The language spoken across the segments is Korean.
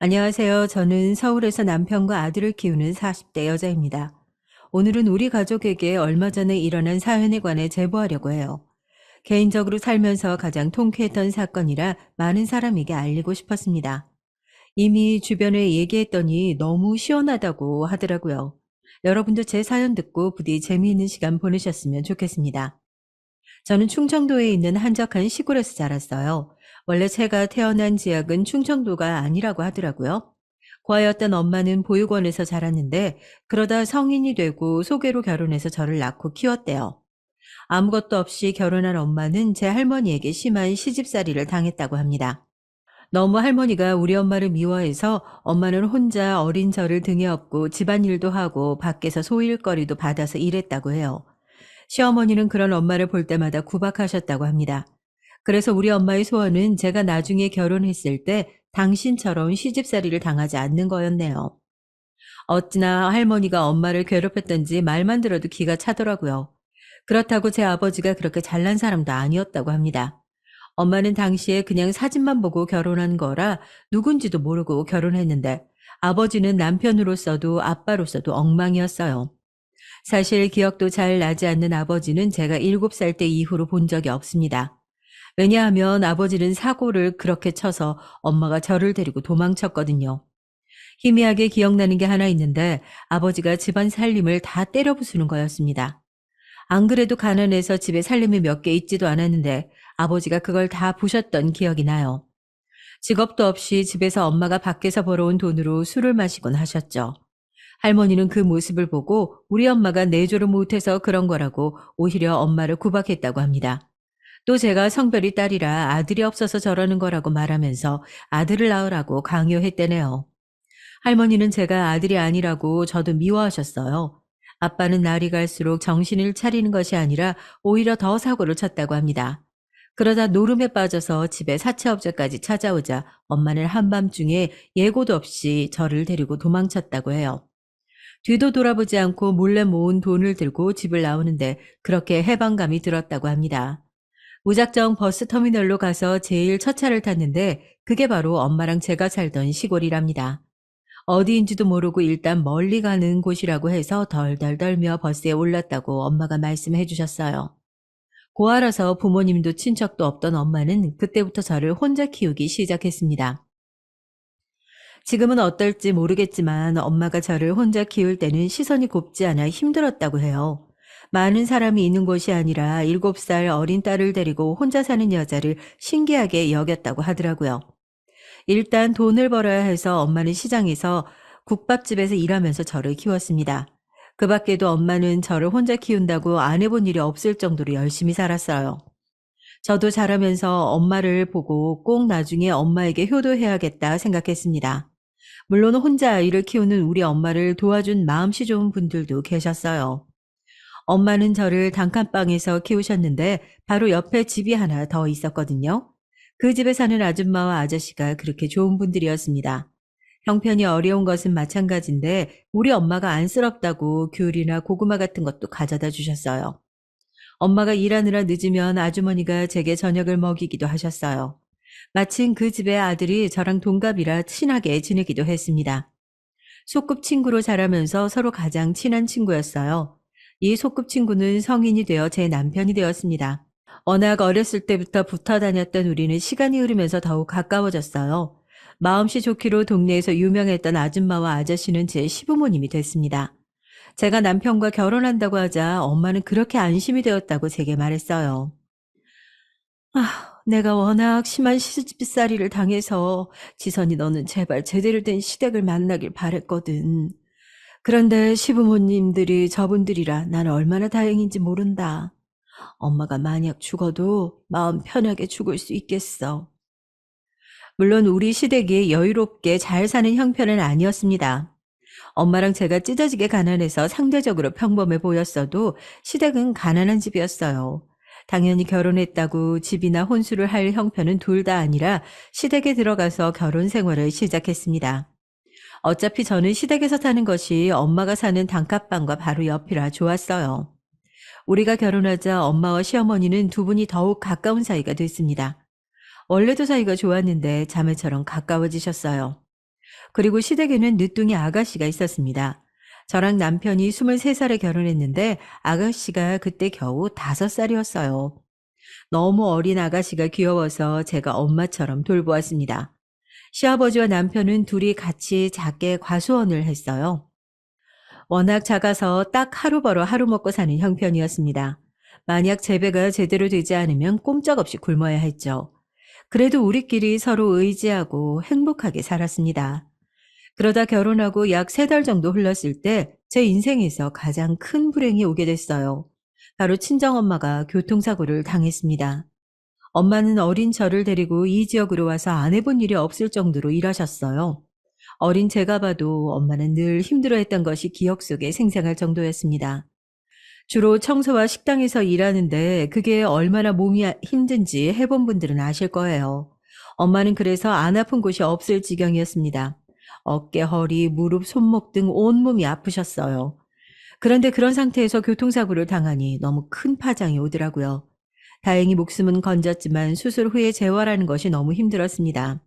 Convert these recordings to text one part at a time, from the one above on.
안녕하세요. 저는 서울에서 남편과 아들을 키우는 40대 여자입니다. 오늘은 우리 가족에게 얼마 전에 일어난 사연에 관해 제보하려고 해요. 개인적으로 살면서 가장 통쾌했던 사건이라 많은 사람에게 알리고 싶었습니다. 이미 주변에 얘기했더니 너무 시원하다고 하더라고요. 여러분도 제 사연 듣고 부디 재미있는 시간 보내셨으면 좋겠습니다. 저는 충청도에 있는 한적한 시골에서 자랐어요. 원래 제가 태어난 지역은 충청도가 아니라고 하더라고요. 고아였던 엄마는 보육원에서 자랐는데 그러다 성인이 되고 소개로 결혼해서 저를 낳고 키웠대요. 아무것도 없이 결혼한 엄마는 제 할머니에게 심한 시집살이를 당했다고 합니다. 너무 할머니가 우리 엄마를 미워해서 엄마는 혼자 어린 저를 등에 업고 집안일도 하고 밖에서 소일거리도 받아서 일했다고 해요. 시어머니는 그런 엄마를 볼 때마다 구박하셨다고 합니다. 그래서 우리 엄마의 소원은 제가 나중에 결혼했을 때 당신처럼 시집살이를 당하지 않는 거였네요. 어찌나 할머니가 엄마를 괴롭혔던지 말만 들어도 기가 차더라고요. 그렇다고 제 아버지가 그렇게 잘난 사람도 아니었다고 합니다. 엄마는 당시에 그냥 사진만 보고 결혼한 거라 누군지도 모르고 결혼했는데 아버지는 남편으로서도 아빠로서도 엉망이었어요. 사실 기억도 잘 나지 않는 아버지는 제가 7살 때 이후로 본 적이 없습니다. 왜냐하면 아버지는 사고를 그렇게 쳐서 엄마가 저를 데리고 도망쳤거든요. 희미하게 기억나는 게 하나 있는데 아버지가 집안 살림을 다 때려 부수는 거였습니다. 안 그래도 가난해서 집에 살림이 몇 개 있지도 않았는데 아버지가 그걸 다 부셨던 기억이 나요. 직업도 없이 집에서 엄마가 밖에서 벌어온 돈으로 술을 마시곤 하셨죠. 할머니는 그 모습을 보고 우리 엄마가 내조를 못해서 그런 거라고 오히려 엄마를 구박했다고 합니다. 또 제가 성별이 딸이라 아들이 없어서 저러는 거라고 말하면서 아들을 낳으라고 강요했대네요. 할머니는 제가 아들이 아니라고 저도 미워하셨어요. 아빠는 날이 갈수록 정신을 차리는 것이 아니라 오히려 더 사고를 쳤다고 합니다. 그러다 노름에 빠져서 집에 사채업자까지 찾아오자 엄마는 한밤중에 예고도 없이 저를 데리고 도망쳤다고 해요. 뒤도 돌아보지 않고 몰래 모은 돈을 들고 집을 나오는데 그렇게 해방감이 들었다고 합니다. 무작정 버스터미널로 가서 제일 첫 차를 탔는데 그게 바로 엄마랑 제가 살던 시골이랍니다. 어디인지도 모르고 일단 멀리 가는 곳이라고 해서 덜덜 떨며 버스에 올랐다고 엄마가 말씀해 주셨어요. 고아라서 부모님도 친척도 없던 엄마는 그때부터 저를 혼자 키우기 시작했습니다. 지금은 어떨지 모르겠지만 엄마가 저를 혼자 키울 때는 시선이 곱지 않아 힘들었다고 해요. 많은 사람이 있는 곳이 아니라 7살 어린 딸을 데리고 혼자 사는 여자를 신기하게 여겼다고 하더라고요. 일단 돈을 벌어야 해서 엄마는 시장에서 국밥집에서 일하면서 저를 키웠습니다. 그 밖에도 엄마는 저를 혼자 키운다고 안 해본 일이 없을 정도로 열심히 살았어요. 저도 자라면서 엄마를 보고 꼭 나중에 엄마에게 효도해야겠다 생각했습니다. 물론 혼자 아이를 키우는 우리 엄마를 도와준 마음씨 좋은 분들도 계셨어요. 엄마는 저를 단칸방에서 키우셨는데 바로 옆에 집이 하나 더 있었거든요. 그 집에 사는 아줌마와 아저씨가 그렇게 좋은 분들이었습니다. 형편이 어려운 것은 마찬가지인데 우리 엄마가 안쓰럽다고 귤이나 고구마 같은 것도 가져다 주셨어요. 엄마가 일하느라 늦으면 아주머니가 제게 저녁을 먹이기도 하셨어요. 마침 그 집의 아들이 저랑 동갑이라 친하게 지내기도 했습니다. 소꿉친구로 자라면서 서로 가장 친한 친구였어요. 이 소꿉친구는 성인이 되어 제 남편이 되었습니다. 워낙 어렸을 때부터 붙어 다녔던 우리는 시간이 흐르면서 더욱 가까워졌어요. 마음씨 좋기로 동네에서 유명했던 아줌마와 아저씨는 제 시부모님이 됐습니다. 제가 남편과 결혼한다고 하자 엄마는 그렇게 안심이 되었다고 제게 말했어요. 내가 워낙 심한 시집살이를 당해서 지선이 너는 제발 제대로 된 시댁을 만나길 바랬거든. 그런데 시부모님들이 저분들이라 난 얼마나 다행인지 모른다. 엄마가 만약 죽어도 마음 편하게 죽을 수 있겠어. 물론 우리 시댁이 여유롭게 잘 사는 형편은 아니었습니다. 엄마랑 제가 찢어지게 가난해서 상대적으로 평범해 보였어도 시댁은 가난한 집이었어요. 당연히 결혼했다고 집이나 혼수를 할 형편은 둘 다 아니라 시댁에 들어가서 결혼 생활을 시작했습니다. 어차피 저는 시댁에서 사는 것이 엄마가 사는 단칸방과 바로 옆이라 좋았어요. 우리가 결혼하자 엄마와 시어머니는 두 분이 더욱 가까운 사이가 됐습니다. 원래도 사이가 좋았는데 자매처럼 가까워지셨어요. 그리고 시댁에는 늦둥이 아가씨가 있었습니다. 저랑 남편이 23살에 결혼했는데 아가씨가 그때 겨우 5살이었어요. 너무 어린 아가씨가 귀여워서 제가 엄마처럼 돌보았습니다. 시아버지와 남편은 둘이 같이 작게 과수원을 했어요. 워낙 작아서 딱 하루 벌어 하루 먹고 사는 형편이었습니다. 만약 재배가 제대로 되지 않으면 꼼짝없이 굶어야 했죠. 그래도 우리끼리 서로 의지하고 행복하게 살았습니다. 그러다 결혼하고 약 3달 정도 흘렀을 때 제 인생에서 가장 큰 불행이 오게 됐어요. 바로 친정엄마가 교통사고를 당했습니다. 엄마는 어린 저를 데리고 이 지역으로 와서 안 해본 일이 없을 정도로 일하셨어요. 어린 제가 봐도 엄마는 늘 힘들어했던 것이 기억 속에 생생할 정도였습니다. 주로 청소와 식당에서 일하는데 그게 얼마나 몸이 힘든지 해본 분들은 아실 거예요. 엄마는 그래서 안 아픈 곳이 없을 지경이었습니다. 어깨, 허리, 무릎, 손목 등 온몸이 아프셨어요. 그런데 그런 상태에서 교통사고를 당하니 너무 큰 파장이 오더라고요. 다행히 목숨은 건졌지만 수술 후에 재활하는 것이 너무 힘들었습니다.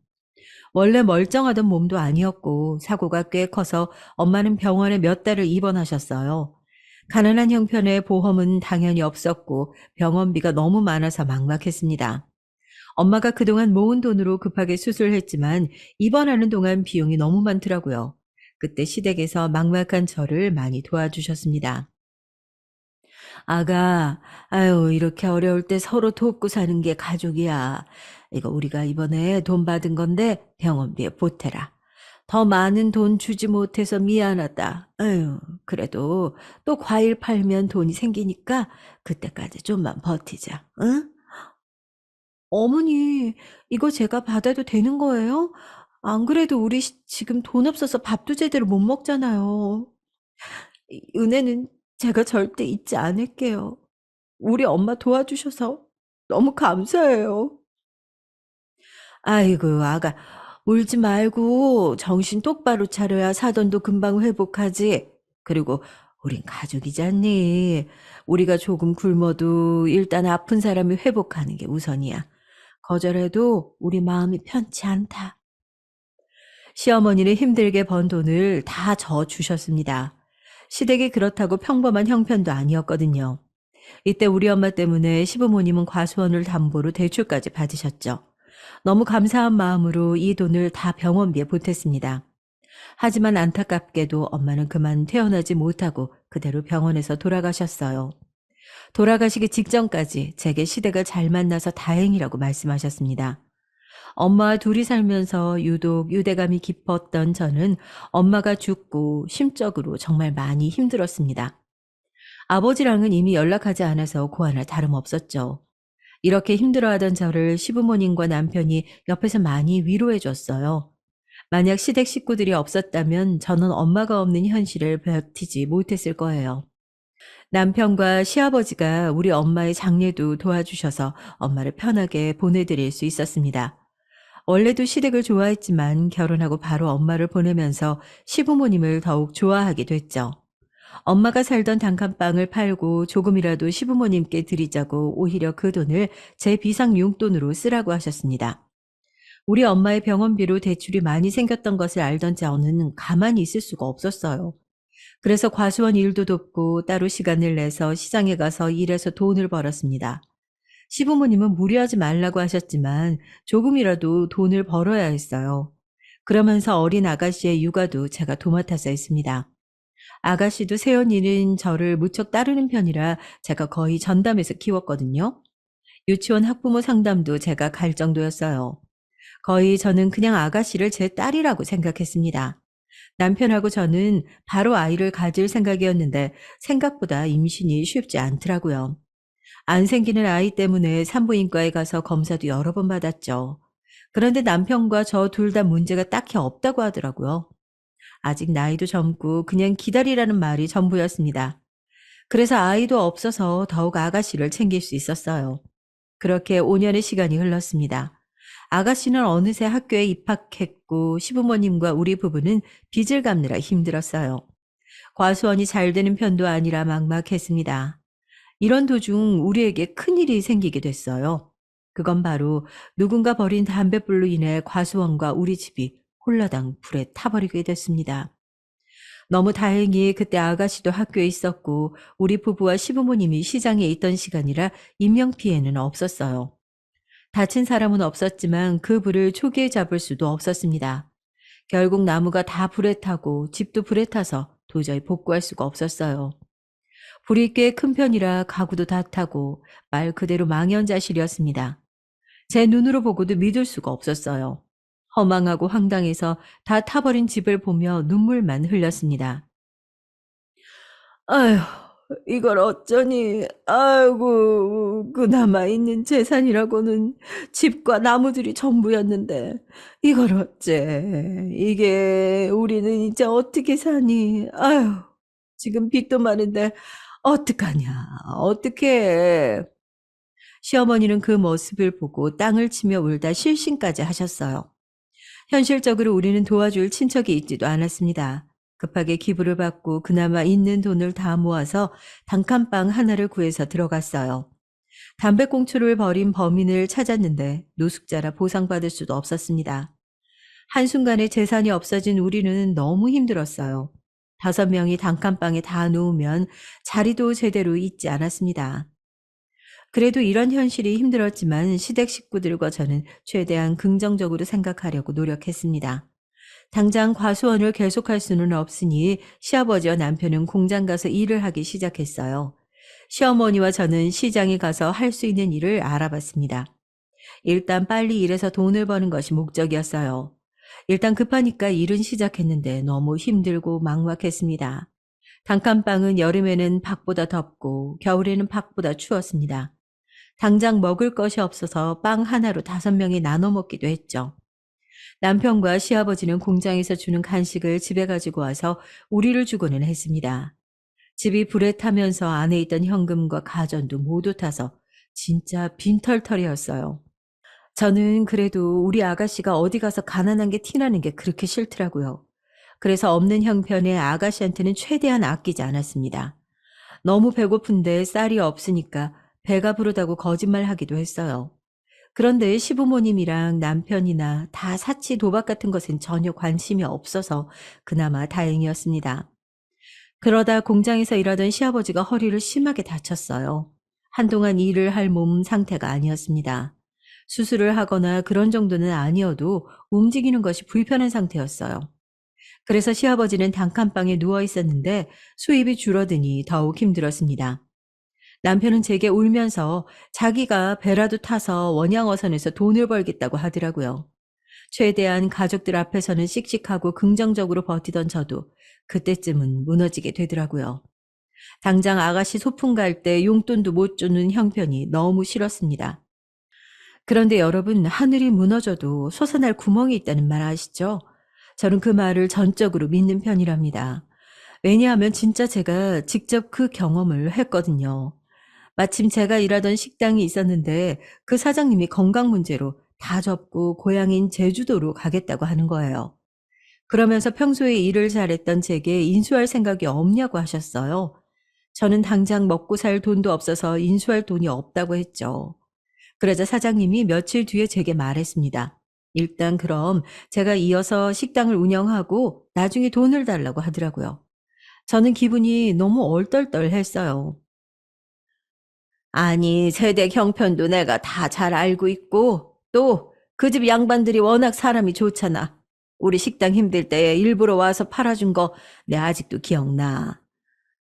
원래 멀쩡하던 몸도 아니었고 사고가 꽤 커서 엄마는 병원에 몇 달을 입원하셨어요. 가난한 형편에 보험은 당연히 없었고 병원비가 너무 많아서 막막했습니다. 엄마가 그동안 모은 돈으로 급하게 수술했지만 입원하는 동안 비용이 너무 많더라고요. 그때 시댁에서 막막한 저를 많이 도와주셨습니다. 아가, 아유, 이렇게 어려울 때 서로 돕고 사는 게 가족이야. 이거 우리가 이번에 돈 받은 건데 병원비에 보태라. 더 많은 돈 주지 못해서 미안하다. 아유, 그래도 또 과일 팔면 돈이 생기니까 그때까지 좀만 버티자. 응? 어머니, 이거 제가 받아도 되는 거예요? 안 그래도 우리 지금 돈 없어서 밥도 제대로 못 먹잖아요. 이 은혜는 제가 절대 잊지 않을게요. 우리 엄마 도와주셔서 너무 감사해요. 아이고, 아가, 울지 말고 정신 똑바로 차려야 사돈도 금방 회복하지. 그리고 우린 가족이잖니. 우리가 조금 굶어도 일단 아픈 사람이 회복하는 게 우선이야. 거절해도 우리 마음이 편치 않다. 시어머니는 힘들게 번 돈을 다 저 주셨습니다. 시댁이 그렇다고 평범한 형편도 아니었거든요. 이때 우리 엄마 때문에 시부모님은 과수원을 담보로 대출까지 받으셨죠. 너무 감사한 마음으로 이 돈을 다 병원비에 보탰습니다. 하지만 안타깝게도 엄마는 그만 태어나지 못하고 그대로 병원에서 돌아가셨어요. 돌아가시기 직전까지 제게 시댁을 잘 만나서 다행이라고 말씀하셨습니다. 엄마와 둘이 살면서 유독 유대감이 깊었던 저는 엄마가 죽고 심적으로 정말 많이 힘들었습니다. 아버지랑은 이미 연락하지 않아서 고안할 다름없었죠. 이렇게 힘들어하던 저를 시부모님과 남편이 옆에서 많이 위로해 줬어요. 만약 시댁 식구들이 없었다면 저는 엄마가 없는 현실을 버티지 못했을 거예요. 남편과 시아버지가 우리 엄마의 장례도 도와주셔서 엄마를 편하게 보내드릴 수 있었습니다. 원래도 시댁을 좋아했지만 결혼하고 바로 엄마를 보내면서 시부모님을 더욱 좋아하게 됐죠. 엄마가 살던 단칸방을 팔고 조금이라도 시부모님께 드리자고 오히려 그 돈을 제 비상 용돈으로 쓰라고 하셨습니다. 우리 엄마의 병원비로 대출이 많이 생겼던 것을 알던 저는 가만히 있을 수가 없었어요. 그래서 과수원 일도 돕고 따로 시간을 내서 시장에 가서 일해서 돈을 벌었습니다. 시부모님은 무리하지 말라고 하셨지만 조금이라도 돈을 벌어야 했어요. 그러면서 어린 아가씨의 육아도 제가 도맡아서 했습니다. 아가씨도 새언니는 저를 무척 따르는 편이라 제가 거의 전담해서 키웠거든요. 유치원 학부모 상담도 제가 갈 정도였어요. 거의 저는 그냥 아가씨를 제 딸이라고 생각했습니다. 남편하고 저는 바로 아이를 가질 생각이었는데 생각보다 임신이 쉽지 않더라고요. 안 생기는 아이 때문에 산부인과에 가서 검사도 여러 번 받았죠. 그런데 남편과 저 둘 다 문제가 딱히 없다고 하더라고요. 아직 나이도 젊고 그냥 기다리라는 말이 전부였습니다. 그래서 아이도 없어서 더욱 아가씨를 챙길 수 있었어요. 그렇게 5년의 시간이 흘렀습니다. 아가씨는 어느새 학교에 입학했고 시부모님과 우리 부부는 빚을 갚느라 힘들었어요. 과수원이 잘 되는 편도 아니라 막막했습니다. 이런 도중 우리에게 큰일이 생기게 됐어요. 그건 바로 누군가 버린 담뱃불로 인해 과수원과 우리 집이 홀라당 불에 타버리게 됐습니다. 너무 다행히 그때 아가씨도 학교에 있었고 우리 부부와 시부모님이 시장에 있던 시간이라 인명피해는 없었어요. 다친 사람은 없었지만 그 불을 초기에 잡을 수도 없었습니다. 결국 나무가 다 불에 타고 집도 불에 타서 도저히 복구할 수가 없었어요. 불이 꽤 큰 편이라 가구도 다 타고 말 그대로 망연자실이었습니다. 제 눈으로 보고도 믿을 수가 없었어요. 허망하고 황당해서 다 타버린 집을 보며 눈물만 흘렸습니다. 아휴, 이걸 어쩌니. 아이고, 그 남아있는 재산이라고는 집과 나무들이 전부였는데, 이걸 어째. 이게 우리는 이제 어떻게 사니. 아휴, 지금 빚도 많은데, 어떡하냐, 어떡해. 시어머니는 그 모습을 보고 땅을 치며 울다 실신까지 하셨어요. 현실적으로 우리는 도와줄 친척이 있지도 않았습니다. 급하게 기부를 받고 그나마 있는 돈을 다 모아서 단칸방 하나를 구해서 들어갔어요. 담배꽁초를 버린 범인을 찾았는데 노숙자라 보상받을 수도 없었습니다. 한순간에 재산이 없어진 우리는 너무 힘들었어요. 5명이 단칸방에 다 누우면 자리도 제대로 있지 않았습니다. 그래도 이런 현실이 힘들었지만 시댁 식구들과 저는 최대한 긍정적으로 생각하려고 노력했습니다. 당장 과수원을 계속할 수는 없으니 시아버지와 남편은 공장 가서 일을 하기 시작했어요. 시어머니와 저는 시장에 가서 할 수 있는 일을 알아봤습니다. 일단 빨리 일해서 돈을 버는 것이 목적이었어요. 일단 급하니까 일은 시작했는데 너무 힘들고 막막했습니다. 단칸방은 여름에는 밖보다 덥고 겨울에는 밖보다 추웠습니다. 당장 먹을 것이 없어서 빵 하나로 5명이 나눠 먹기도 했죠. 남편과 시아버지는 공장에서 주는 간식을 집에 가지고 와서 우리를 주고는 했습니다. 집이 불에 타면서 안에 있던 현금과 가전도 모두 타서 진짜 빈털터리였어요. 저는 그래도 우리 아가씨가 어디 가서 가난한 게 티나는 게 그렇게 싫더라고요. 그래서 없는 형편에 아가씨한테는 최대한 아끼지 않았습니다. 너무 배고픈데 쌀이 없으니까 배가 부르다고 거짓말하기도 했어요. 그런데 시부모님이랑 남편이나 다 사치 도박 같은 것엔 전혀 관심이 없어서 그나마 다행이었습니다. 그러다 공장에서 일하던 시아버지가 허리를 심하게 다쳤어요. 한동안 일을 할 몸 상태가 아니었습니다. 수술을 하거나 그런 정도는 아니어도 움직이는 것이 불편한 상태였어요. 그래서 시아버지는 단칸방에 누워 있었는데 수입이 줄어드니 더욱 힘들었습니다. 남편은 제게 울면서 자기가 배라도 타서 원양어선에서 돈을 벌겠다고 하더라고요. 최대한 가족들 앞에서는 씩씩하고 긍정적으로 버티던 저도 그때쯤은 무너지게 되더라고요. 당장 아가씨 소풍 갈 때 용돈도 못 주는 형편이 너무 싫었습니다. 그런데 여러분, 하늘이 무너져도 솟아날 구멍이 있다는 말 아시죠? 저는 그 말을 전적으로 믿는 편이랍니다. 왜냐하면 진짜 제가 직접 그 경험을 했거든요. 마침 제가 일하던 식당이 있었는데 그 사장님이 건강 문제로 다 접고 고향인 제주도로 가겠다고 하는 거예요. 그러면서 평소에 일을 잘했던 제게 인수할 생각이 없냐고 하셨어요. 저는 당장 먹고 살 돈도 없어서 인수할 돈이 없다고 했죠. 그러자 사장님이 며칠 뒤에 제게 말했습니다. 일단 그럼 제가 이어서 식당을 운영하고 나중에 돈을 달라고 하더라고요. 저는 기분이 너무 얼떨떨했어요. 아니, 세댁 형편도 내가 다 잘 알고 있고, 또 그 집 양반들이 워낙 사람이 좋잖아. 우리 식당 힘들 때 일부러 와서 팔아준 거 내 아직도 기억나.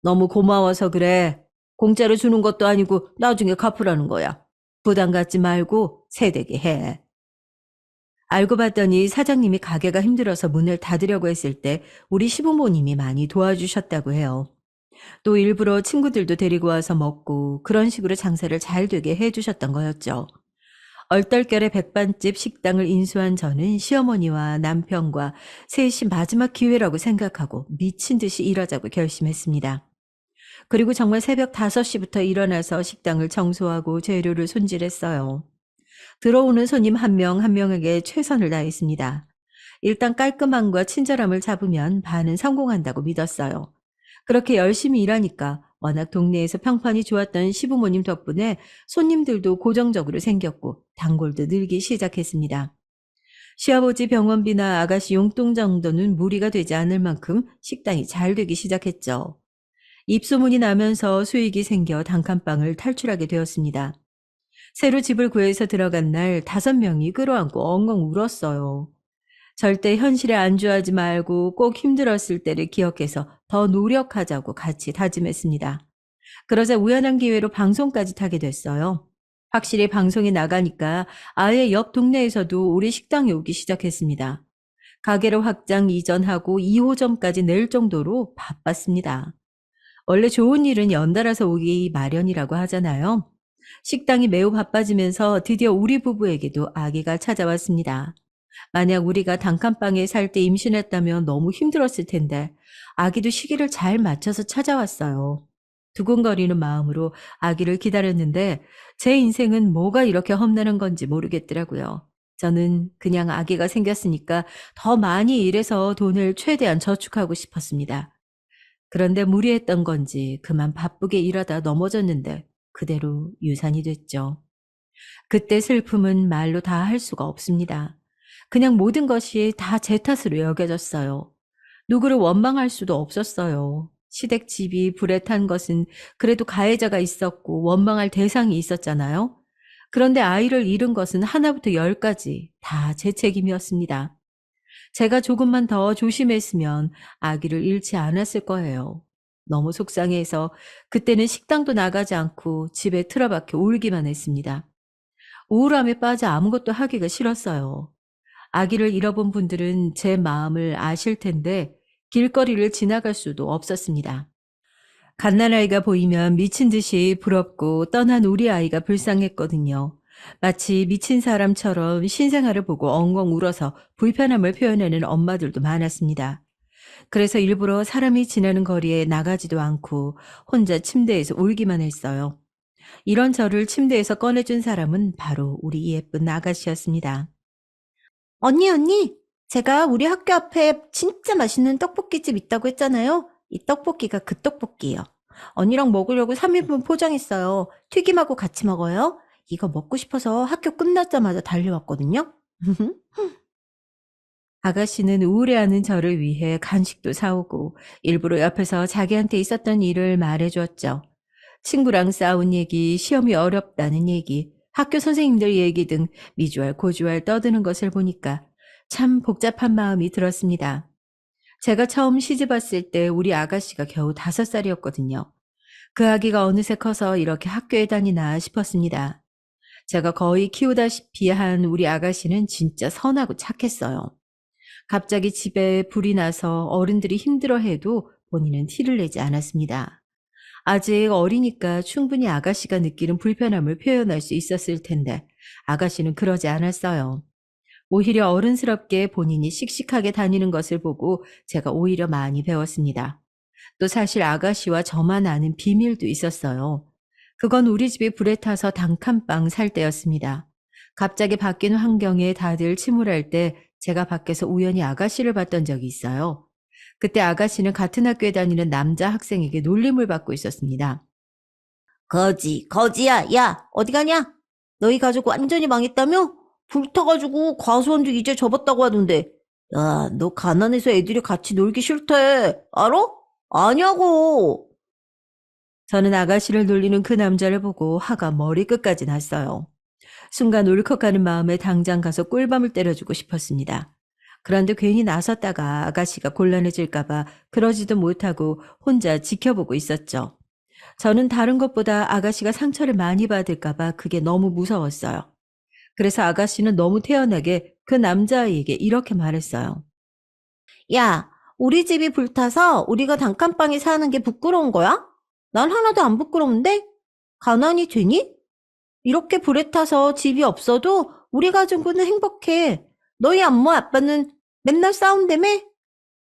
너무 고마워서 그래. 공짜로 주는 것도 아니고 나중에 갚으라는 거야. 부담 갖지 말고 세대게 해. 알고 봤더니 사장님이 가게가 힘들어서 문을 닫으려고 했을 때 우리 시부모님이 많이 도와주셨다고 해요. 또 일부러 친구들도 데리고 와서 먹고 그런 식으로 장사를 잘 되게 해주셨던 거였죠. 얼떨결에 백반집 식당을 인수한 저는 시어머니와 남편과 셋이 마지막 기회라고 생각하고 미친 듯이 일하자고 결심했습니다. 그리고 정말 새벽 5시부터 일어나서 식당을 청소하고 재료를 손질했어요. 들어오는 손님 한 명 한 명에게 최선을 다했습니다. 일단 깔끔함과 친절함을 잡으면 반은 성공한다고 믿었어요. 그렇게 열심히 일하니까 워낙 동네에서 평판이 좋았던 시부모님 덕분에 손님들도 고정적으로 생겼고 단골도 늘기 시작했습니다. 시아버지 병원비나 아가씨 용돈 정도는 무리가 되지 않을 만큼 식당이 잘 되기 시작했죠. 입소문이 나면서 수익이 생겨 단칸방을 탈출하게 되었습니다. 새로 집을 구해서 들어간 날 5명이 끌어안고 엉엉 울었어요. 절대 현실에 안주하지 말고 꼭 힘들었을 때를 기억해서 더 노력하자고 같이 다짐했습니다. 그러자 우연한 기회로 방송까지 타게 됐어요. 확실히 방송이 나가니까 아예 옆 동네에서도 우리 식당에 오기 시작했습니다. 가게를 확장 이전하고 2호점까지 낼 정도로 바빴습니다. 원래 좋은 일은 연달아서 오기 마련이라고 하잖아요. 식당이 매우 바빠지면서 드디어 우리 부부에게도 아기가 찾아왔습니다. 만약 우리가 단칸방에 살 때 임신했다면 너무 힘들었을 텐데 아기도 시기를 잘 맞춰서 찾아왔어요. 두근거리는 마음으로 아기를 기다렸는데 제 인생은 뭐가 이렇게 험난한 건지 모르겠더라고요. 저는 그냥 아기가 생겼으니까 더 많이 일해서 돈을 최대한 저축하고 싶었습니다. 그런데 무리했던 건지 그만 바쁘게 일하다 넘어졌는데 그대로 유산이 됐죠. 그때 슬픔은 말로 다 할 수가 없습니다. 그냥 모든 것이 다 제 탓으로 여겨졌어요. 누구를 원망할 수도 없었어요. 시댁집이 불에 탄 것은 그래도 가해자가 있었고 원망할 대상이 있었잖아요. 그런데 아이를 잃은 것은 하나부터 열까지 다 제 책임이었습니다. 제가 조금만 더 조심했으면 아기를 잃지 않았을 거예요. 너무 속상해서 그때는 식당도 나가지 않고 집에 틀어박혀 울기만 했습니다. 우울함에 빠져 아무것도 하기가 싫었어요. 아기를 잃어본 분들은 제 마음을 아실 텐데 길거리를 지나갈 수도 없었습니다. 갓난아이가 보이면 미친 듯이 부럽고 떠난 우리 아이가 불쌍했거든요. 마치 미친 사람처럼 신생아를 보고 엉엉 울어서 불편함을 표현하는 엄마들도 많았습니다. 그래서 일부러 사람이 지나는 거리에 나가지도 않고 혼자 침대에서 울기만 했어요. 이런 저를 침대에서 꺼내준 사람은 바로 우리 예쁜 아가씨였습니다. 언니, 제가 우리 학교 앞에 진짜 맛있는 떡볶이집 있다고 했잖아요. 이 떡볶이가 그 떡볶이에요. 언니랑 먹으려고 3인분 포장했어요. 튀김하고 같이 먹어요. 이거 먹고 싶어서 학교 끝나자마자 달려왔거든요. 아가씨는 우울해하는 저를 위해 간식도 사오고 일부러 옆에서 자기한테 있었던 일을 말해주었죠. 친구랑 싸운 얘기, 시험이 어렵다는 얘기, 학교 선생님들 얘기 등 미주알 고주알 떠드는 것을 보니까 참 복잡한 마음이 들었습니다. 제가 처음 시집 왔을 때 우리 아가씨가 겨우 5살이었거든요. 그 아기가 어느새 커서 이렇게 학교에 다니나 싶었습니다. 제가 거의 키우다시피 한 우리 아가씨는 진짜 선하고 착했어요. 갑자기 집에 불이 나서 어른들이 힘들어해도 본인은 티를 내지 않았습니다. 아직 어리니까 충분히 아가씨가 느끼는 불편함을 표현할 수 있었을 텐데 아가씨는 그러지 않았어요. 오히려 어른스럽게 본인이 씩씩하게 다니는 것을 보고 제가 오히려 많이 배웠습니다. 또 사실 아가씨와 저만 아는 비밀도 있었어요. 그건 우리 집이 불에 타서 단칸방 살 때였습니다. 갑자기 바뀐 환경에 다들 침울할 때 제가 밖에서 우연히 아가씨를 봤던 적이 있어요. 그때 아가씨는 같은 학교에 다니는 남자 학생에게 놀림을 받고 있었습니다. 거지야, 야, 어디 가냐? 너희 가족 완전히 망했다며? 불타가지고 과수원도 이제 접었다고 하던데. 야, 너 가난해서 애들이 같이 놀기 싫대. 알아? 아냐고. 저는 아가씨를 놀리는 그 남자를 보고 화가 머리끝까지 났어요. 순간 울컥하는 마음에 당장 가서 꿀밤을 때려주고 싶었습니다. 그런데 괜히 나섰다가 아가씨가 곤란해질까봐 그러지도 못하고 혼자 지켜보고 있었죠. 저는 다른 것보다 아가씨가 상처를 많이 받을까봐 그게 너무 무서웠어요. 그래서 아가씨는 너무 태연하게 그 남자아이에게 이렇게 말했어요. 야, 우리 집이 불타서 우리가 단칸방에 사는 게 부끄러운 거야? 난 하나도 안 부끄러운데? 가난이 되니? 이렇게 불에 타서 집이 없어도 우리 가족은 행복해. 너희 엄마 아빠는 맨날 싸운다며?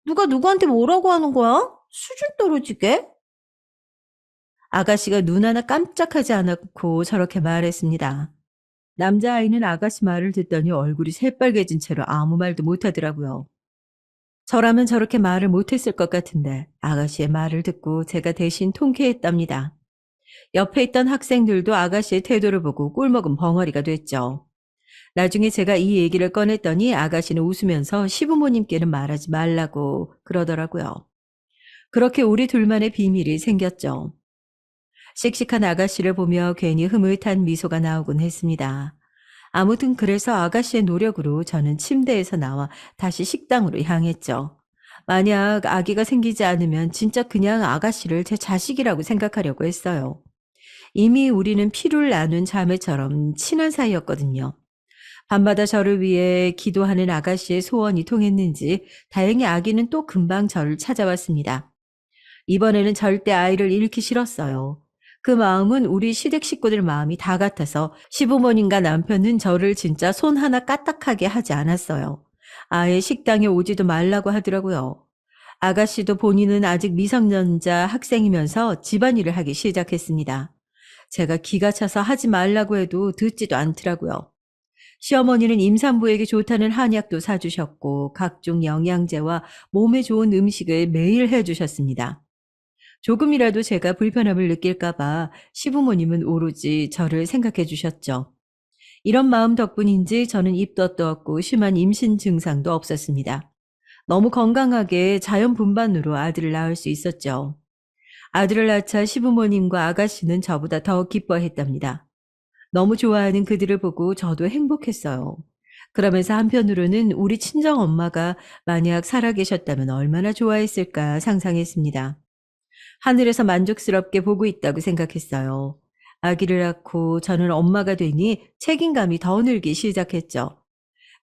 누가 누구한테 뭐라고 하는 거야? 수준 떨어지게? 아가씨가 눈 하나 깜짝하지 않았고 저렇게 말했습니다. 남자아이는 아가씨 말을 듣더니 얼굴이 새빨개진 채로 아무 말도 못하더라고요. 저라면 저렇게 말을 못했을 것 같은데 아가씨의 말을 듣고 제가 대신 통쾌했답니다. 옆에 있던 학생들도 아가씨의 태도를 보고 꿀먹은 벙어리가 됐죠. 나중에 제가 이 얘기를 꺼냈더니 아가씨는 웃으면서 시부모님께는 말하지 말라고 그러더라고요. 그렇게 우리 둘만의 비밀이 생겼죠. 씩씩한 아가씨를 보며 괜히 흐뭇한 미소가 나오곤 했습니다. 아무튼 그래서 아가씨의 노력으로 저는 침대에서 나와 다시 식당으로 향했죠. 만약 아기가 생기지 않으면 진짜 그냥 아가씨를 제 자식이라고 생각하려고 했어요. 이미 우리는 피를 나눈 자매처럼 친한 사이였거든요. 밤마다 저를 위해 기도하는 아가씨의 소원이 통했는지 다행히 아기는 또 금방 저를 찾아왔습니다. 이번에는 절대 아이를 잃기 싫었어요. 그 마음은 우리 시댁 식구들 마음이 다 같아서 시부모님과 남편은 저를 진짜 손 하나 까딱하게 하지 않았어요. 아예 식당에 오지도 말라고 하더라고요. 아가씨도 본인은 아직 미성년자 학생이면서 집안일을 하기 시작했습니다. 제가 기가 차서 하지 말라고 해도 듣지도 않더라고요. 시어머니는 임산부에게 좋다는 한약도 사주셨고 각종 영양제와 몸에 좋은 음식을 매일 해주셨습니다. 조금이라도 제가 불편함을 느낄까봐 시부모님은 오로지 저를 생각해 주셨죠. 이런 마음 덕분인지 저는 입도 떴고 심한 임신 증상도 없었습니다. 너무 건강하게 자연 분반으로 아들을 낳을 수 있었죠. 아들을 낳자 시부모님과 아가씨는 저보다 더 기뻐했답니다. 너무 좋아하는 그들을 보고 저도 행복했어요. 그러면서 한편으로는 우리 친정 엄마가 만약 살아계셨다면 얼마나 좋아했을까 상상했습니다. 하늘에서 만족스럽게 보고 있다고 생각했어요. 아기를 낳고 저는 엄마가 되니 책임감이 더 늘기 시작했죠.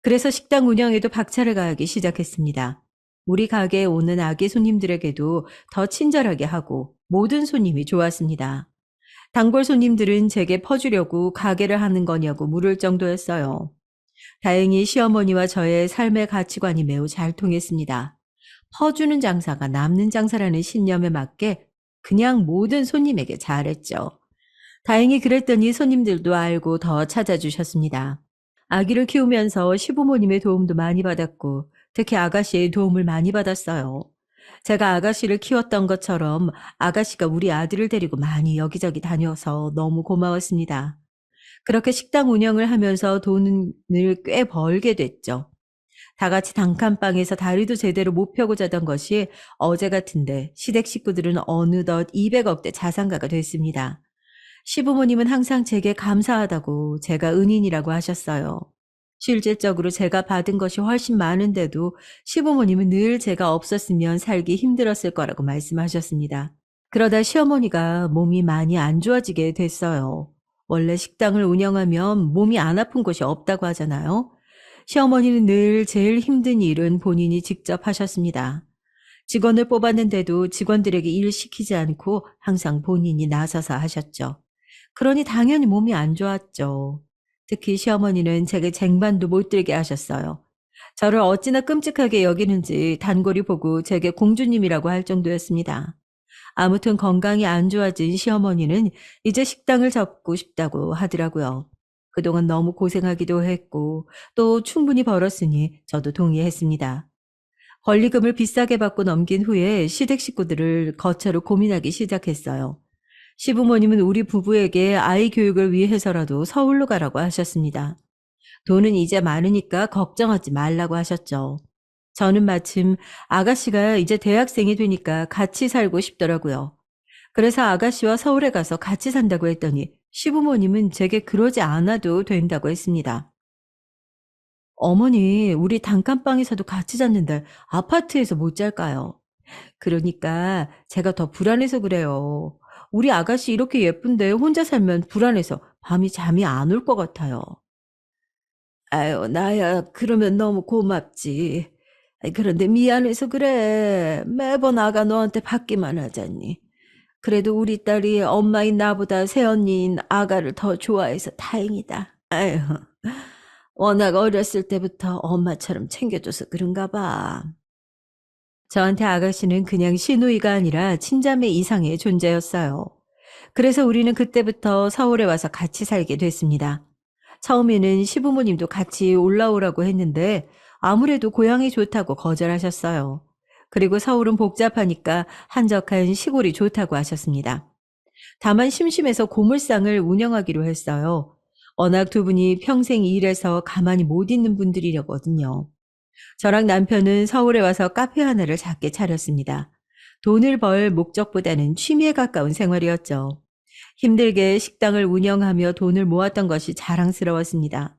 그래서 식당 운영에도 박차를 가하기 시작했습니다. 우리 가게에 오는 아기 손님들에게도 더 친절하게 하고 모든 손님이 좋았습니다. 단골 손님들은 제게 퍼주려고 가게를 하는 거냐고 물을 정도였어요. 다행히 시어머니와 저의 삶의 가치관이 매우 잘 통했습니다. 퍼주는 장사가 남는 장사라는 신념에 맞게 그냥 모든 손님에게 잘했죠. 다행히 그랬더니 손님들도 알고 더 찾아주셨습니다. 아기를 키우면서 시부모님의 도움도 많이 받았고 특히 아가씨의 도움을 많이 받았어요. 제가 아가씨를 키웠던 것처럼 아가씨가 우리 아들을 데리고 많이 여기저기 다녀서 너무 고마웠습니다. 그렇게 식당 운영을 하면서 돈을 꽤 벌게 됐죠. 다 같이 단칸방에서 다리도 제대로 못 펴고 자던 것이 어제 같은데 시댁 식구들은 어느덧 200억대 자산가가 됐습니다. 시부모님은 항상 제게 감사하다고 제가 은인이라고 하셨어요. 실질적으로 제가 받은 것이 훨씬 많은데도 시부모님은 늘 제가 없었으면 살기 힘들었을 거라고 말씀하셨습니다. 그러다 시어머니가 몸이 많이 안 좋아지게 됐어요. 원래 식당을 운영하면 몸이 안 아픈 곳이 없다고 하잖아요. 시어머니는 늘 제일 힘든 일은 본인이 직접 하셨습니다. 직원을 뽑았는데도 직원들에게 일 시키지 않고 항상 본인이 나서서 하셨죠. 그러니 당연히 몸이 안 좋았죠. 특히 시어머니는 제게 쟁반도 못 들게 하셨어요. 저를 어찌나 끔찍하게 여기는지 단골이 보고 제게 공주님이라고 할 정도였습니다. 아무튼 건강이 안 좋아진 시어머니는 이제 식당을 접고 싶다고 하더라고요. 그동안 너무 고생하기도 했고 또 충분히 벌었으니 저도 동의했습니다. 권리금을 비싸게 받고 넘긴 후에 시댁 식구들을 거처로 고민하기 시작했어요. 시부모님은 우리 부부에게 아이 교육을 위해서라도 서울로 가라고 하셨습니다. 돈은 이제 많으니까 걱정하지 말라고 하셨죠. 저는 마침 아가씨가 이제 대학생이 되니까 같이 살고 싶더라고요. 그래서 아가씨와 서울에 가서 같이 산다고 했더니 시부모님은 제게 그러지 않아도 된다고 했습니다. 어머니, 우리 단칸방에서도 같이 잤는데 아파트에서 못 잘까요? 그러니까 제가 더 불안해서 그래요. 우리 아가씨 이렇게 예쁜데 혼자 살면 불안해서 밤이 잠이 안 올 것 같아요. 아유, 나야 그러면 너무 고맙지. 아이, 그런데 미안해서 그래. 매번 아가 너한테 받기만 하잖니. 그래도 우리 딸이 엄마인 나보다 새언니인 아가를 더 좋아해서 다행이다. 아유, 워낙 어렸을 때부터 엄마처럼 챙겨줘서 그런가 봐. 저한테 아가씨는 그냥 시누이가 아니라 친자매 이상의 존재였어요. 그래서 우리는 그때부터 서울에 와서 같이 살게 됐습니다. 처음에는 시부모님도 같이 올라오라고 했는데 아무래도 고향이 좋다고 거절하셨어요. 그리고 서울은 복잡하니까 한적한 시골이 좋다고 하셨습니다. 다만 심심해서 고물상을 운영하기로 했어요. 워낙 두 분이 평생 일해서 가만히 못 있는 분들이려거든요. 저랑 남편은 서울에 와서 카페 하나를 작게 차렸습니다. 돈을 벌 목적보다는 취미에 가까운 생활이었죠. 힘들게 식당을 운영하며 돈을 모았던 것이 자랑스러웠습니다.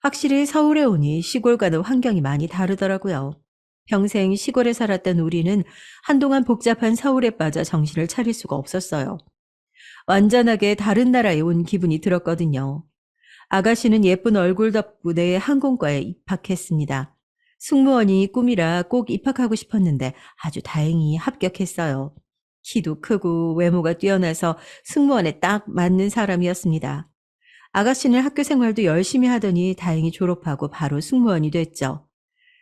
확실히 서울에 오니 시골과는 환경이 많이 다르더라고요. 평생 시골에 살았던 우리는 한동안 복잡한 서울에 빠져 정신을 차릴 수가 없었어요. 완전하게 다른 나라에 온 기분이 들었거든요. 아가씨는 예쁜 얼굴 덕분에 항공과에 입학했습니다. 승무원이 꿈이라 꼭 입학하고 싶었는데 아주 다행히 합격했어요. 키도 크고 외모가 뛰어나서 승무원에 딱 맞는 사람이었습니다. 아가씨는 학교 생활도 열심히 하더니 다행히 졸업하고 바로 승무원이 됐죠.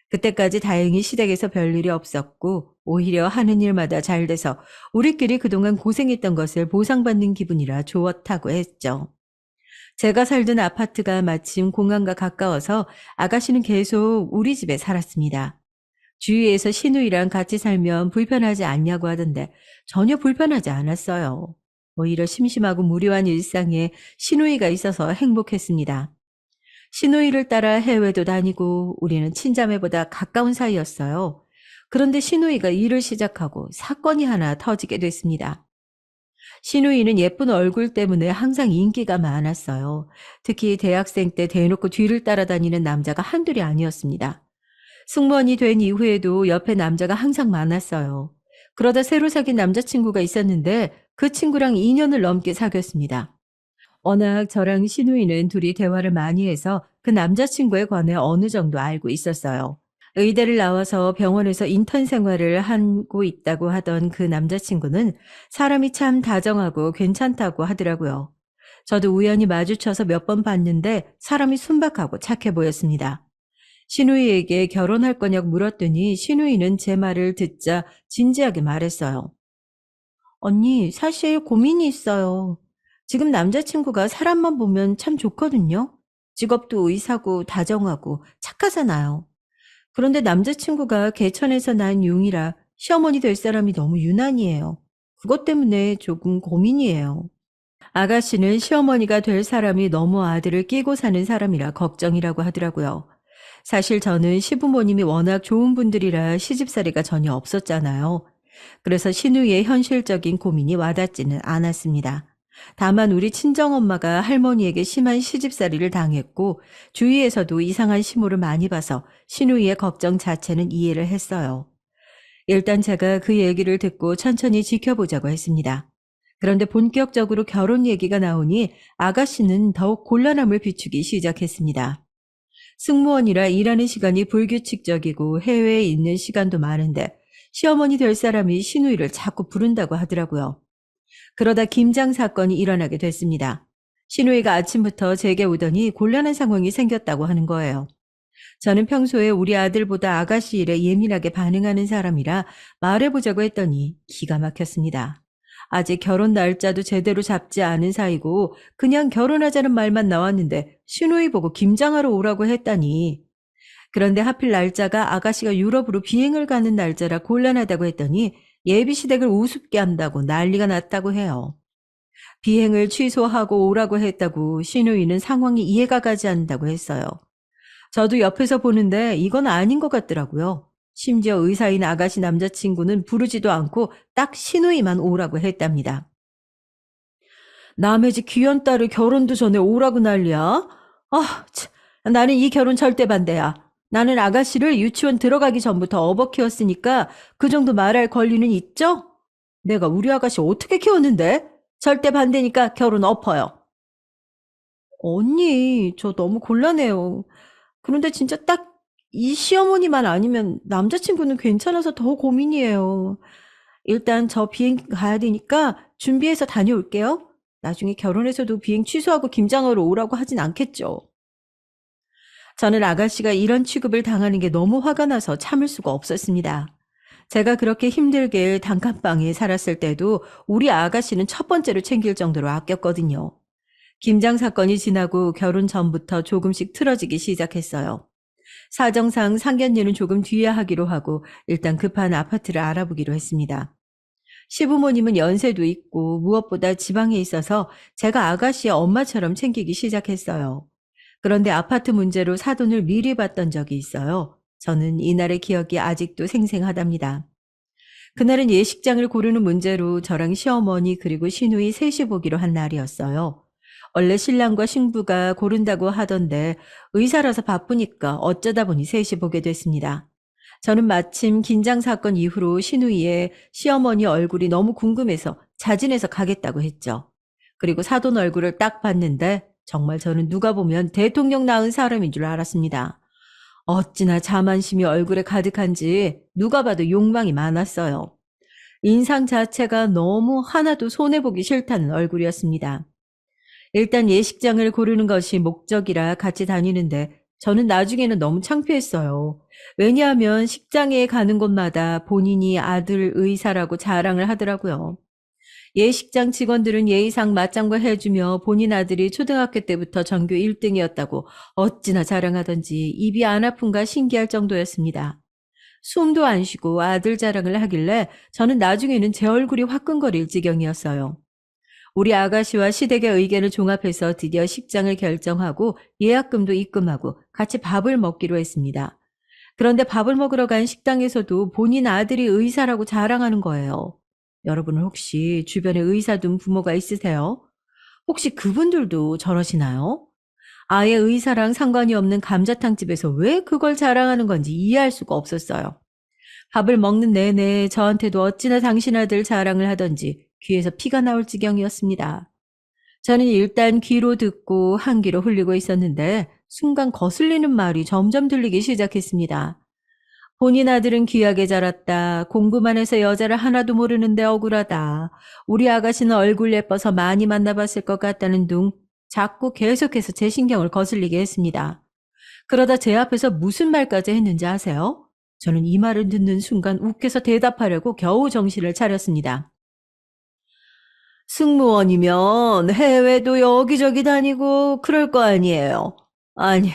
그때까지 다행히 시댁에서 별일이 없었고 오히려 하는 일마다 잘 돼서 우리끼리 그동안 고생했던 것을 보상받는 기분이라 좋았다고 했죠. 제가 살던 아파트가 마침 공항과 가까워서 아가씨는 계속 우리 집에 살았습니다. 주위에서 시누이랑 같이 살면 불편하지 않냐고 하던데 전혀 불편하지 않았어요. 오히려 심심하고 무료한 일상에 시누이가 있어서 행복했습니다. 시누이를 따라 해외도 다니고 우리는 친자매보다 가까운 사이였어요. 그런데 시누이가 일을 시작하고 사건이 하나 터지게 됐습니다. 시누이는 예쁜 얼굴 때문에 항상 인기가 많았어요. 특히 대학생 때 대놓고 뒤를 따라다니는 남자가 한둘이 아니었습니다. 승무원이 된 이후에도 옆에 남자가 항상 많았어요. 그러다 새로 사귄 남자친구가 있었는데 그 친구랑 2년을 넘게 사귀었습니다. 워낙 저랑 시누이는 둘이 대화를 많이 해서 그 남자친구에 관해 어느 정도 알고 있었어요. 의대를 나와서 병원에서 인턴 생활을 하고 있다고 하던 그 남자친구는 사람이 참 다정하고 괜찮다고 하더라고요. 저도 우연히 마주쳐서 몇 번 봤는데 사람이 순박하고 착해 보였습니다. 시누이에게 결혼할 거냐고 물었더니 시누이는 제 말을 듣자 진지하게 말했어요. 언니, 사실 고민이 있어요. 지금 남자친구가 사람만 보면 참 좋거든요. 직업도 의사고 다정하고 착하잖아요. 그런데 남자친구가 개천에서 난 용이라 시어머니 될 사람이 너무 유난이에요. 그것 때문에 조금 고민이에요. 아가씨는 시어머니가 될 사람이 너무 아들을 끼고 사는 사람이라 걱정이라고 하더라고요. 사실 저는 시부모님이 워낙 좋은 분들이라 시집살이가 전혀 없었잖아요. 그래서 시누이의 현실적인 고민이 와닿지는 않았습니다. 다만 우리 친정엄마가 할머니에게 심한 시집살이를 당했고 주위에서도 이상한 시모를 많이 봐서 시누이의 걱정 자체는 이해를 했어요. 일단 제가 그 얘기를 듣고 천천히 지켜보자고 했습니다. 그런데 본격적으로 결혼 얘기가 나오니 아가씨는 더욱 곤란함을 비추기 시작했습니다. 승무원이라 일하는 시간이 불규칙적이고 해외에 있는 시간도 많은데 시어머니 될 사람이 시누이를 자꾸 부른다고 하더라고요. 그러다 김장 사건이 일어나게 됐습니다. 시누이가 아침부터 제게 오더니 곤란한 상황이 생겼다고 하는 거예요. 저는 평소에 우리 아들보다 아가씨 일에 예민하게 반응하는 사람이라 말해보자고 했더니 기가 막혔습니다. 아직 결혼 날짜도 제대로 잡지 않은 사이고 그냥 결혼하자는 말만 나왔는데 시누이 보고 김장하러 오라고 했다니. 그런데 하필 날짜가 아가씨가 유럽으로 비행을 가는 날짜라 곤란하다고 했더니 예비시댁을 우습게 한다고 난리가 났다고 해요. 비행을 취소하고 오라고 했다고 시누이는 상황이 이해가 가지 않는다고 했어요. 저도 옆에서 보는데 이건 아닌 것 같더라고요. 심지어 의사인 아가씨 남자친구는 부르지도 않고 딱 시누이만 오라고 했답니다. 남의 집 귀한 딸을 결혼도 전에 오라고 난리야? 아, 참, 나는 이 결혼 절대 반대야. 나는 아가씨를 유치원 들어가기 전부터 어버 키웠으니까 그 정도 말할 권리는 있죠? 내가 우리 아가씨 어떻게 키웠는데? 절대 반대니까 결혼 엎어요. 언니, 저 너무 곤란해요. 그런데 진짜 딱 이 시어머니만 아니면 남자친구는 괜찮아서 더 고민이에요. 일단 저 비행 가야 되니까 준비해서 다녀올게요. 나중에 결혼해서도 비행 취소하고 김장하러 오라고 하진 않겠죠. 저는 아가씨가 이런 취급을 당하는 게 너무 화가 나서 참을 수가 없었습니다. 제가 그렇게 힘들게 단칸방에 살았을 때도 우리 아가씨는 첫 번째로 챙길 정도로 아꼈거든요. 김장 사건이 지나고 결혼 전부터 조금씩 틀어지기 시작했어요. 사정상 상견례는 조금 뒤에 하기로 하고 일단 급한 아파트를 알아보기로 했습니다. 시부모님은 연세도 있고 무엇보다 지방에 있어서 제가 아가씨의 엄마처럼 챙기기 시작했어요. 그런데 아파트 문제로 사돈을 미리 봤던 적이 있어요. 저는 이날의 기억이 아직도 생생하답니다. 그날은 예식장을 고르는 문제로 저랑 시어머니 그리고 시누이 셋이 보기로 한 날이었어요. 원래 신랑과 신부가 고른다고 하던데 의사라서 바쁘니까 어쩌다 보니 셋이 보게 됐습니다. 저는 마침 긴장 사건 이후로 시누이의 시어머니 얼굴이 너무 궁금해서 자진해서 가겠다고 했죠. 그리고 사돈 얼굴을 딱 봤는데 정말 저는 누가 보면 대통령 낳은 사람인 줄 알았습니다. 어찌나 자만심이 얼굴에 가득한지 누가 봐도 욕망이 많았어요. 인상 자체가 너무 하나도 손해보기 싫다는 얼굴이었습니다. 일단 예식장을 고르는 것이 목적이라 같이 다니는데 저는 나중에는 너무 창피했어요. 왜냐하면 식장에 가는 곳마다 본인이 아들 의사라고 자랑을 하더라고요. 예식장 직원들은 예의상 맞장구 해주며 본인 아들이 초등학교 때부터 전교 1등이었다고 어찌나 자랑하던지 입이 안 아픈가 신기할 정도였습니다. 숨도 안 쉬고 아들 자랑을 하길래 저는 나중에는 제 얼굴이 화끈거릴 지경이었어요. 우리 아가씨와 시댁의 의견을 종합해서 드디어 식장을 결정하고 예약금도 입금하고 같이 밥을 먹기로 했습니다. 그런데 밥을 먹으러 간 식당에서도 본인 아들이 의사라고 자랑하는 거예요. 여러분은 혹시 주변에 의사 둔 부모가 있으세요? 혹시 그분들도 저러시나요? 아예 의사랑 상관이 없는 감자탕집에서 왜 그걸 자랑하는 건지 이해할 수가 없었어요. 밥을 먹는 내내 저한테도 어찌나 당신 아들 자랑을 하던지 귀에서 피가 나올 지경이었습니다. 저는 일단 귀로 듣고 한 귀로 흘리고 있었는데 순간 거슬리는 말이 점점 들리기 시작했습니다. 본인 아들은 귀하게 자랐다. 공부만 해서 여자를 하나도 모르는데 억울하다. 우리 아가씨는 얼굴 예뻐서 많이 만나봤을 것 같다는 둥 자꾸 계속해서 제 신경을 거슬리게 했습니다. 그러다 제 앞에서 무슨 말까지 했는지 아세요? 저는 이 말을 듣는 순간 욱해서 대답하려고 겨우 정신을 차렸습니다. 승무원이면 해외도 여기저기 다니고 그럴 거 아니에요. 아니,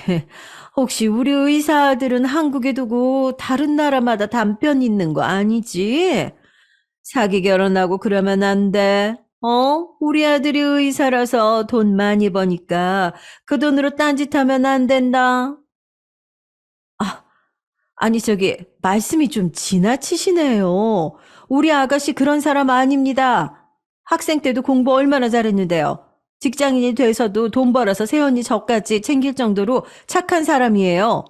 혹시 우리 의사들은 한국에 두고 다른 나라마다 단편 있는 거 아니지? 사기 결혼하고 그러면 안 돼. 우리 아들이 의사라서 돈 많이 버니까 그 돈으로 딴짓하면 안 된다. 아, 아니 저기 말씀이 좀 지나치시네요. 우리 아가씨 그런 사람 아닙니다. 학생 때도 공부 얼마나 잘했는데요. 직장인이 돼서도 돈 벌어서 새언니 저까지 챙길 정도로 착한 사람이에요.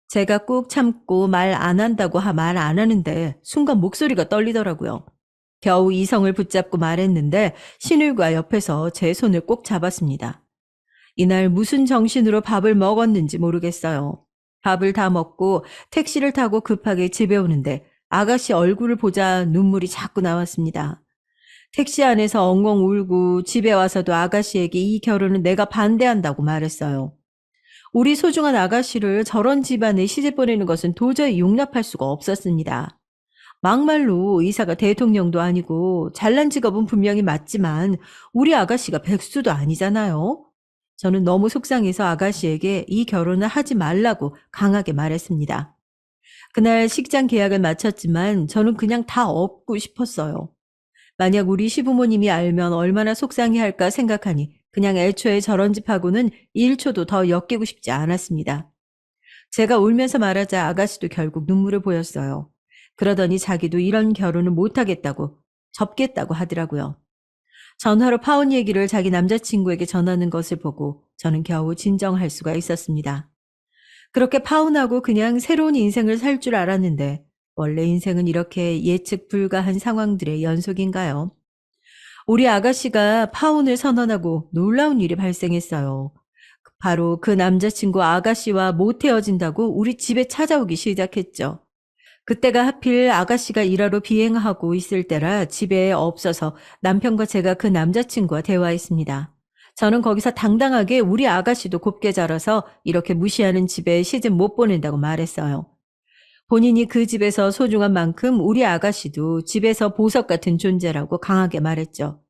제가 꾹 참고 말 안 한다고 말 안 하는데 순간 목소리가 떨리더라고요. 겨우 이성을 붙잡고 말했는데 신울과 옆에서 제 손을 꼭 잡았습니다. 이날 무슨 정신으로 밥을 먹었는지 모르겠어요. 밥을 다 먹고 택시를 타고 급하게 집에 오는데 아가씨 얼굴을 보자 눈물이 자꾸 나왔습니다. 택시 안에서 엉엉 울고 집에 와서도 아가씨에게 이 결혼은 내가 반대한다고 말했어요. 우리 소중한 아가씨를 저런 집안에 시집 보내는 것은 도저히 용납할 수가 없었습니다. 막말로 의사가 대통령도 아니고 잘난 직업은 분명히 맞지만 우리 아가씨가 백수도 아니잖아요. 저는 너무 속상해서 아가씨에게 이 결혼을 하지 말라고 강하게 말했습니다. 그날 식장 계약을 마쳤지만 저는 그냥 다 엎고 싶었어요. 만약 우리 시부모님이 알면 얼마나 속상해할까 생각하니 그냥 애초에 저런 집하고는 1초도 더 엮이고 싶지 않았습니다. 제가 울면서 말하자 아가씨도 결국 눈물을 보였어요. 그러더니 자기도 이런 결혼은 못하겠다고 접겠다고 하더라고요. 전화로 파혼 얘기를 자기 남자친구에게 전하는 것을 보고 저는 겨우 진정할 수가 있었습니다. 그렇게 파혼하고 그냥 새로운 인생을 살 줄 알았는데 원래 인생은 이렇게 예측 불가한 상황들의 연속인가요? 우리 아가씨가 파혼을 선언하고 놀라운 일이 발생했어요. 바로 그 남자친구 아가씨와 못 헤어진다고 우리 집에 찾아오기 시작했죠. 그때가 하필 아가씨가 일하러 비행하고 있을 때라 집에 없어서 남편과 제가 그 남자친구와 대화했습니다. 저는 거기서 당당하게 우리 아가씨도 곱게 자라서 이렇게 무시하는 집에 시집 못 보낸다고 말했어요. 본인이 그 집에서 소중한 만큼 우리 아가씨도 집에서 보석 같은 존재라고 강하게 말했죠.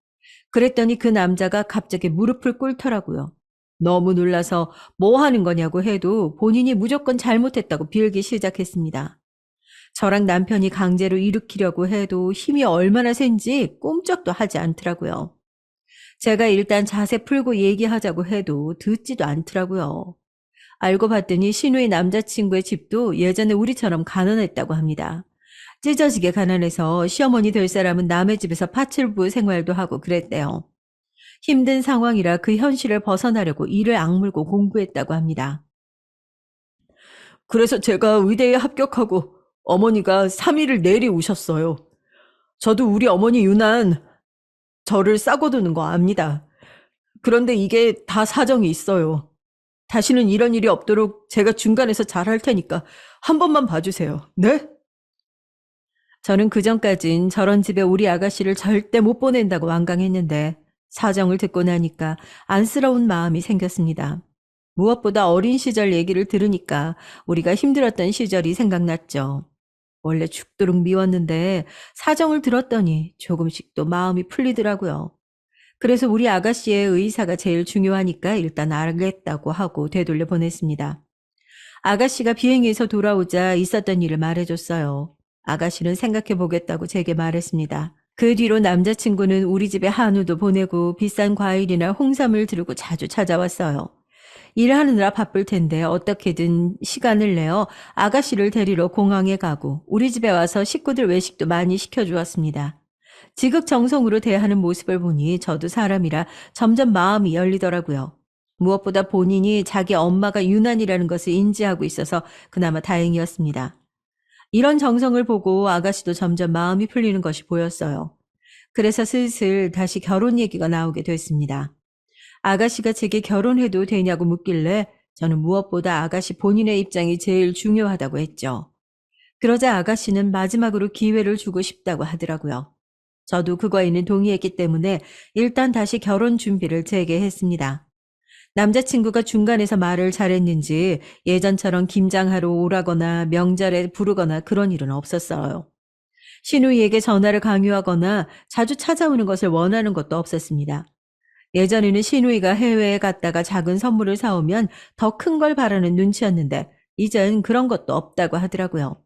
그랬더니 그 남자가 갑자기 무릎을 꿇더라고요. 너무 놀라서 뭐 하는 거냐고 해도 본인이 무조건 잘못했다고 빌기 시작했습니다. 저랑 남편이 강제로 일으키려고 해도 힘이 얼마나 센지 꼼짝도 하지 않더라고요. 제가 일단 자세 풀고 얘기하자고 해도 듣지도 않더라고요. 알고 봤더니 신우의 남자친구의 집도 예전에 우리처럼 가난했다고 합니다. 찢어지게 가난해서 시어머니 될 사람은 남의 집에서 파출부 생활도 하고 그랬대요. 힘든 상황이라 그 현실을 벗어나려고 이를 악물고 공부했다고 합니다. 그래서 제가 의대에 합격하고 어머니가 3일을 내리우셨어요. 저도 우리 어머니 유난 저를 싸고드는 거 압니다. 그런데 이게 다 사정이 있어요. 다시는 이런 일이 없도록 제가 중간에서 잘할 테니까 한 번만 봐주세요. 네? 저는 그전까진 저런 집에 우리 아가씨를 절대 못 보낸다고 완강했는데 사정을 듣고 나니까 안쓰러운 마음이 생겼습니다. 무엇보다 어린 시절 얘기를 들으니까 우리가 힘들었던 시절이 생각났죠. 원래 죽도록 미웠는데 사정을 들었더니 조금씩 또 마음이 풀리더라고요. 그래서 우리 아가씨의 의사가 제일 중요하니까 일단 알겠다고 하고 되돌려 보냈습니다. 아가씨가 비행기에서 돌아오자 있었던 일을 말해줬어요. 아가씨는 생각해 보겠다고 제게 말했습니다. 그 뒤로 남자친구는 우리 집에 한우도 보내고 비싼 과일이나 홍삼을 들고 자주 찾아왔어요. 일하느라 바쁠 텐데 어떻게든 시간을 내어 아가씨를 데리러 공항에 가고 우리 집에 와서 식구들 외식도 많이 시켜주었습니다. 지극정성으로 대하는 모습을 보니 저도 사람이라 점점 마음이 열리더라고요. 무엇보다 본인이 자기 엄마가 유난이라는 것을 인지하고 있어서 그나마 다행이었습니다. 이런 정성을 보고 아가씨도 점점 마음이 풀리는 것이 보였어요. 그래서 슬슬 다시 결혼 얘기가 나오게 됐습니다. 아가씨가 제게 결혼해도 되냐고 묻길래 저는 무엇보다 아가씨 본인의 입장이 제일 중요하다고 했죠. 그러자 아가씨는 마지막으로 기회를 주고 싶다고 하더라고요. 저도 그거에는 동의했기 때문에 일단 다시 결혼 준비를 재개했습니다. 남자친구가 중간에서 말을 잘했는지 예전처럼 김장하러 오라거나 명절에 부르거나 그런 일은 없었어요. 신우이에게 전화를 강요하거나 자주 찾아오는 것을 원하는 것도 없었습니다. 예전에는 신우이가 해외에 갔다가 작은 선물을 사오면 더 큰 걸 바라는 눈치였는데 이젠 그런 것도 없다고 하더라고요.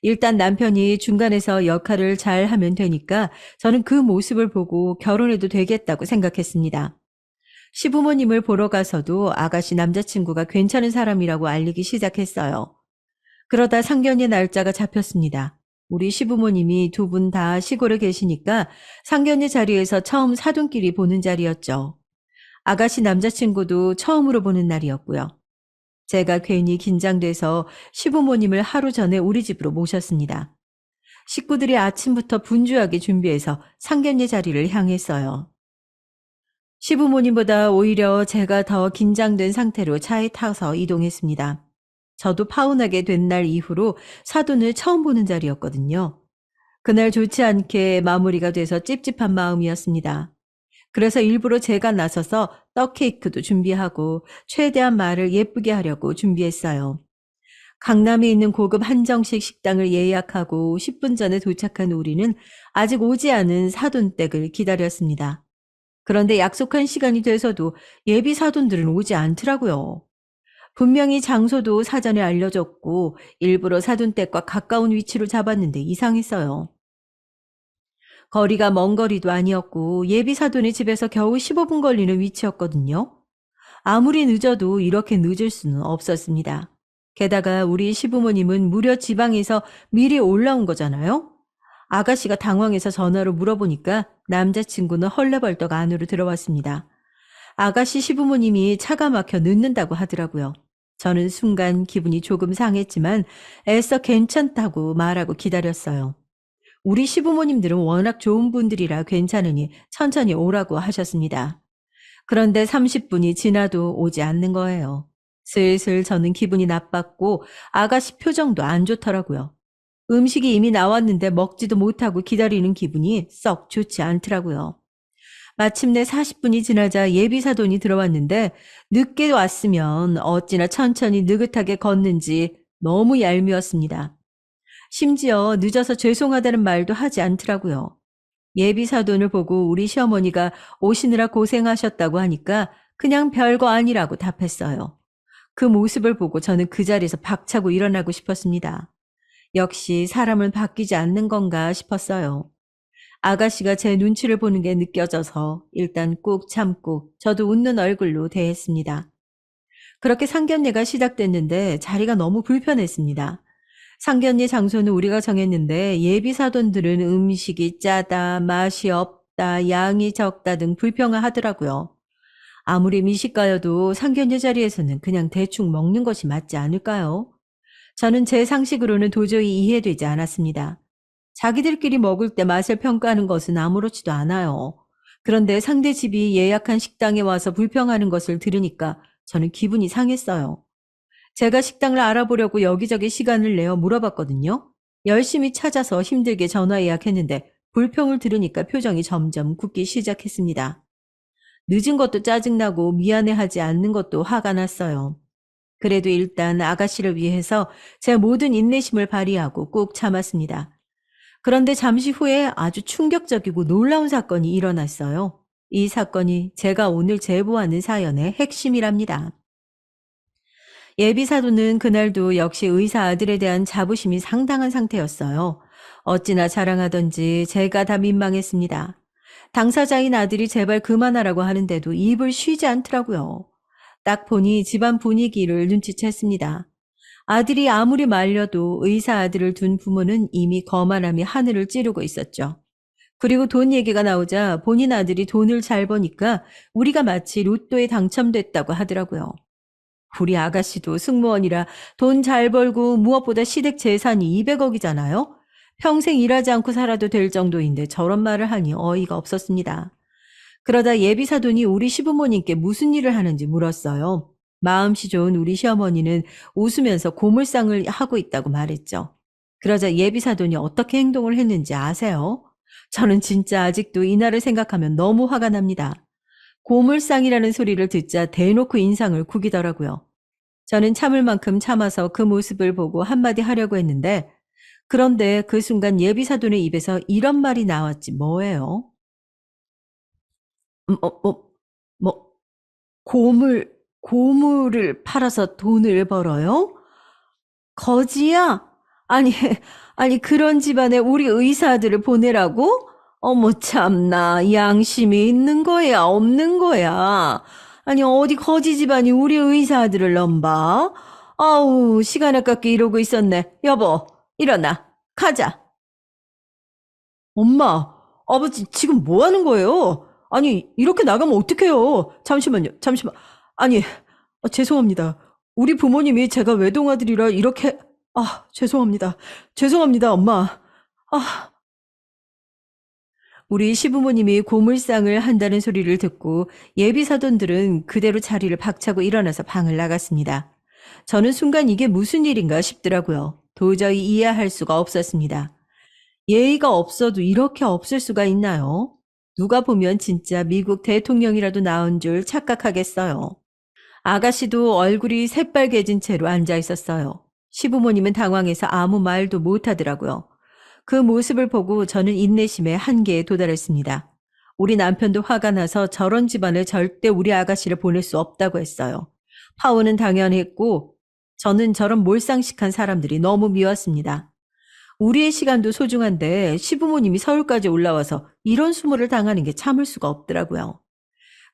일단 남편이 중간에서 역할을 잘 하면 되니까 저는 그 모습을 보고 결혼해도 되겠다고 생각했습니다. 시부모님을 보러 가서도 아가씨 남자친구가 괜찮은 사람이라고 알리기 시작했어요. 그러다 상견례 날짜가 잡혔습니다. 우리 시부모님이 두 분 다 시골에 계시니까 상견례 자리에서 처음 사돈끼리 보는 자리였죠. 아가씨 남자친구도 처음으로 보는 날이었고요. 제가 괜히 긴장돼서 시부모님을 하루 전에 우리 집으로 모셨습니다. 식구들이 아침부터 분주하게 준비해서 상견례 자리를 향했어요. 시부모님보다 오히려 제가 더 긴장된 상태로 차에 타서 이동했습니다. 저도 파혼하게 된 날 이후로 사돈을 처음 보는 자리였거든요. 그날 좋지 않게 마무리가 돼서 찝찝한 마음이었습니다. 그래서 일부러 제가 나서서 떡 케이크도 준비하고 최대한 말을 예쁘게 하려고 준비했어요. 강남에 있는 고급 한정식 식당을 예약하고 10분 전에 도착한 우리는 아직 오지 않은 사돈댁을 기다렸습니다. 그런데 약속한 시간이 돼서도 예비 사돈들은 오지 않더라고요. 분명히 장소도 사전에 알려줬고 일부러 사돈댁과 가까운 위치로 잡았는데 이상했어요. 거리가 먼 거리도 아니었고 예비 사돈의 집에서 겨우 15분 걸리는 위치였거든요. 아무리 늦어도 이렇게 늦을 수는 없었습니다. 게다가 우리 시부모님은 무려 지방에서 미리 올라온 거잖아요. 아가씨가 당황해서 전화로 물어보니까 남자친구는 헐레벌떡 안으로 들어왔습니다. 아가씨 시부모님이 차가 막혀 늦는다고 하더라고요. 저는 순간 기분이 조금 상했지만 애써 괜찮다고 말하고 기다렸어요. 우리 시부모님들은 워낙 좋은 분들이라 괜찮으니 천천히 오라고 하셨습니다. 그런데 30분이 지나도 오지 않는 거예요. 슬슬 저는 기분이 나빴고 아가씨 표정도 안 좋더라고요. 음식이 이미 나왔는데 먹지도 못하고 기다리는 기분이 썩 좋지 않더라고요. 마침내 40분이 지나자 예비사돈이 들어왔는데 늦게 왔으면 어찌나 천천히 느긋하게 걷는지 너무 얄미웠습니다. 심지어 늦어서 죄송하다는 말도 하지 않더라고요. 예비사돈을 보고 우리 시어머니가 오시느라 고생하셨다고 하니까 그냥 별거 아니라고 답했어요. 그 모습을 보고 저는 그 자리에서 박차고 일어나고 싶었습니다. 역시 사람은 바뀌지 않는 건가 싶었어요. 아가씨가 제 눈치를 보는 게 느껴져서 일단 꾹 참고 저도 웃는 얼굴로 대했습니다. 그렇게 상견례가 시작됐는데 자리가 너무 불편했습니다. 상견례 장소는 우리가 정했는데 예비 사돈들은 음식이 짜다, 맛이 없다, 양이 적다 등 불평하더라고요. 아무리 미식가여도 상견례 자리에서는 그냥 대충 먹는 것이 맞지 않을까요? 저는 제 상식으로는 도저히 이해되지 않았습니다. 자기들끼리 먹을 때 맛을 평가하는 것은 아무렇지도 않아요. 그런데 상대 집이 예약한 식당에 와서 불평하는 것을 들으니까 저는 기분이 상했어요. 제가 식당을 알아보려고 여기저기 시간을 내어 물어봤거든요. 열심히 찾아서 힘들게 전화 예약했는데 불평을 들으니까 표정이 점점 굳기 시작했습니다. 늦은 것도 짜증나고 미안해하지 않는 것도 화가 났어요. 그래도 일단 아가씨를 위해서 제 모든 인내심을 발휘하고 꾹 참았습니다. 그런데 잠시 후에 아주 충격적이고 놀라운 사건이 일어났어요. 이 사건이 제가 오늘 제보하는 사연의 핵심이랍니다. 예비사도는 그날도 역시 의사 아들에 대한 자부심이 상당한 상태였어요. 어찌나 자랑하던지 제가 다 민망했습니다. 당사자인 아들이 제발 그만하라고 하는데도 입을 쉬지 않더라고요. 딱 보니 집안 분위기를 눈치챘습니다. 아들이 아무리 말려도 의사 아들을 둔 부모는 이미 거만함이 하늘을 찌르고 있었죠. 그리고 돈 얘기가 나오자 본인 아들이 돈을 잘 버니까 우리가 마치 로또에 당첨됐다고 하더라고요. 우리 아가씨도 승무원이라 돈 잘 벌고 무엇보다 시댁 재산이 200억이잖아요. 평생 일하지 않고 살아도 될 정도인데 저런 말을 하니 어이가 없었습니다. 그러다 예비사돈이 우리 시부모님께 무슨 일을 하는지 물었어요. 마음씨 좋은 우리 시어머니는 웃으면서 고물상을 하고 있다고 말했죠. 그러자 예비사돈이 어떻게 행동을 했는지 아세요? 저는 진짜 아직도 이날을 생각하면 너무 화가 납니다. 고물상이라는 소리를 듣자 대놓고 인상을 구기더라고요. 저는 참을 만큼 참아서 그 모습을 보고 한마디 하려고 했는데 그런데 그 순간 예비사돈의 입에서 이런 말이 나왔지 뭐예요? 뭐, 뭐, 뭐, 고물을 팔아서 돈을 벌어요? 거지야? 아니, 아니, 그런 집안에 우리 의사들을 보내라고? 어머, 참나, 양심이 있는 거야, 없는 거야? 아니, 어디 거지 집안이 우리 의사들을 넘봐? 아우, 시간 아깝게 이러고 있었네. 여보, 일어나, 가자. 엄마, 아버지 지금 뭐 하는 거예요? 아니, 이렇게 나가면 어떡해요? 잠시만요, 잠시만. 아니, 죄송합니다. 우리 부모님이 제가 외동아들이라 이렇게, 죄송합니다. 죄송합니다, 엄마. 아, 우리 시부모님이 고물상을 한다는 소리를 듣고 예비 사돈들은 그대로 자리를 박차고 일어나서 방을 나갔습니다. 저는 순간 이게 무슨 일인가 싶더라고요. 도저히 이해할 수가 없었습니다. 예의가 없어도 이렇게 없을 수가 있나요? 누가 보면 진짜 미국 대통령이라도 나온 줄 착각하겠어요. 아가씨도 얼굴이 새빨개진 채로 앉아 있었어요. 시부모님은 당황해서 아무 말도 못하더라고요. 그 모습을 보고 저는 인내심의 한계에 도달했습니다. 우리 남편도 화가 나서 저런 집안에 절대 우리 아가씨를 보낼 수 없다고 했어요. 파혼은 당연했고 저는 저런 몰상식한 사람들이 너무 미웠습니다. 우리의 시간도 소중한데 시부모님이 서울까지 올라와서 이런 수모를 당하는 게 참을 수가 없더라고요.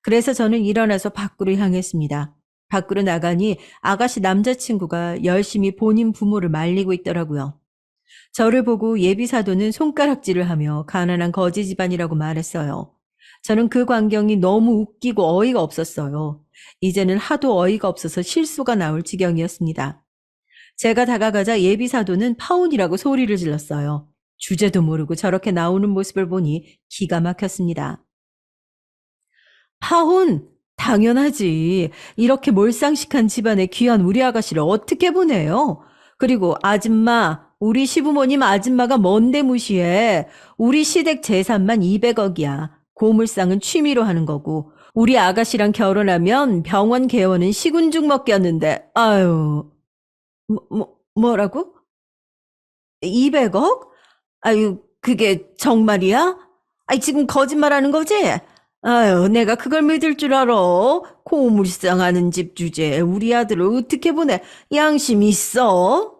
그래서 저는 일어나서 밖으로 향했습니다. 밖으로 나가니 아가씨 남자친구가 열심히 본인 부모를 말리고 있더라고요. 저를 보고 예비사도는 손가락질을 하며 가난한 거지 집안이라고 말했어요. 저는 그 광경이 너무 웃기고 어이가 없었어요. 이제는 하도 어이가 없어서 실수가 나올 지경이었습니다. 제가 다가가자 예비사도는 파혼이라고 소리를 질렀어요. 주제도 모르고 저렇게 나오는 모습을 보니 기가 막혔습니다. 파혼? 당연하지. 이렇게 몰상식한 집안의 귀한 우리 아가씨를 어떻게 보내요? 그리고 아줌마, 우리 시부모님 아줌마가 뭔데 무시해. 우리 시댁 재산만 200억이야. 고물상은 취미로 하는 거고. 우리 아가씨랑 결혼하면 병원 개원은 시군죽 먹겠는데. 아유, 뭐라고? 200억? 아유, 그게 정말이야? 아이, 지금 거짓말하는 거지? 아유, 내가 그걸 믿을 줄 알아. 고물상하는 집 주제에 우리 아들을 어떻게 보내? 양심 있어?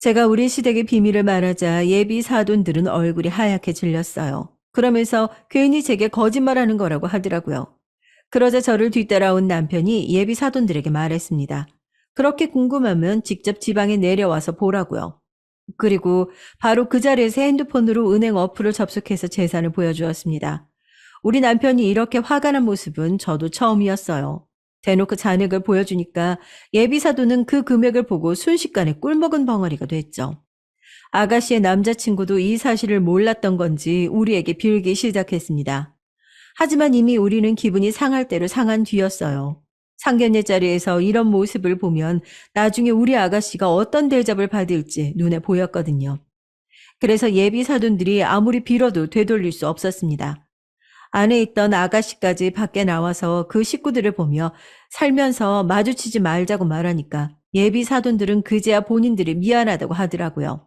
제가 우리 시댁의 비밀을 말하자 예비 사돈들은 얼굴이 하얗게 질렸어요. 그러면서 괜히 제게 거짓말하는 거라고 하더라고요. 그러자 저를 뒤따라온 남편이 예비 사돈들에게 말했습니다. 그렇게 궁금하면 직접 지방에 내려와서 보라고요. 그리고 바로 그 자리에서 핸드폰으로 은행 어플을 접속해서 재산을 보여주었습니다. 우리 남편이 이렇게 화가 난 모습은 저도 처음이었어요. 대놓고 잔액을 보여주니까 예비사도는 그 금액을 보고 순식간에 꿀먹은 벙어리가 됐죠. 아가씨의 남자친구도 이 사실을 몰랐던 건지 우리에게 빌기 시작했습니다. 하지만 이미 우리는 기분이 상할 대로 상한 뒤였어요. 상견례 자리에서 이런 모습을 보면 나중에 우리 아가씨가 어떤 대접을 받을지 눈에 보였거든요. 그래서 예비 사돈들이 아무리 빌어도 되돌릴 수 없었습니다. 안에 있던 아가씨까지 밖에 나와서 그 식구들을 보며 살면서 마주치지 말자고 말하니까 예비 사돈들은 그제야 본인들이 미안하다고 하더라고요.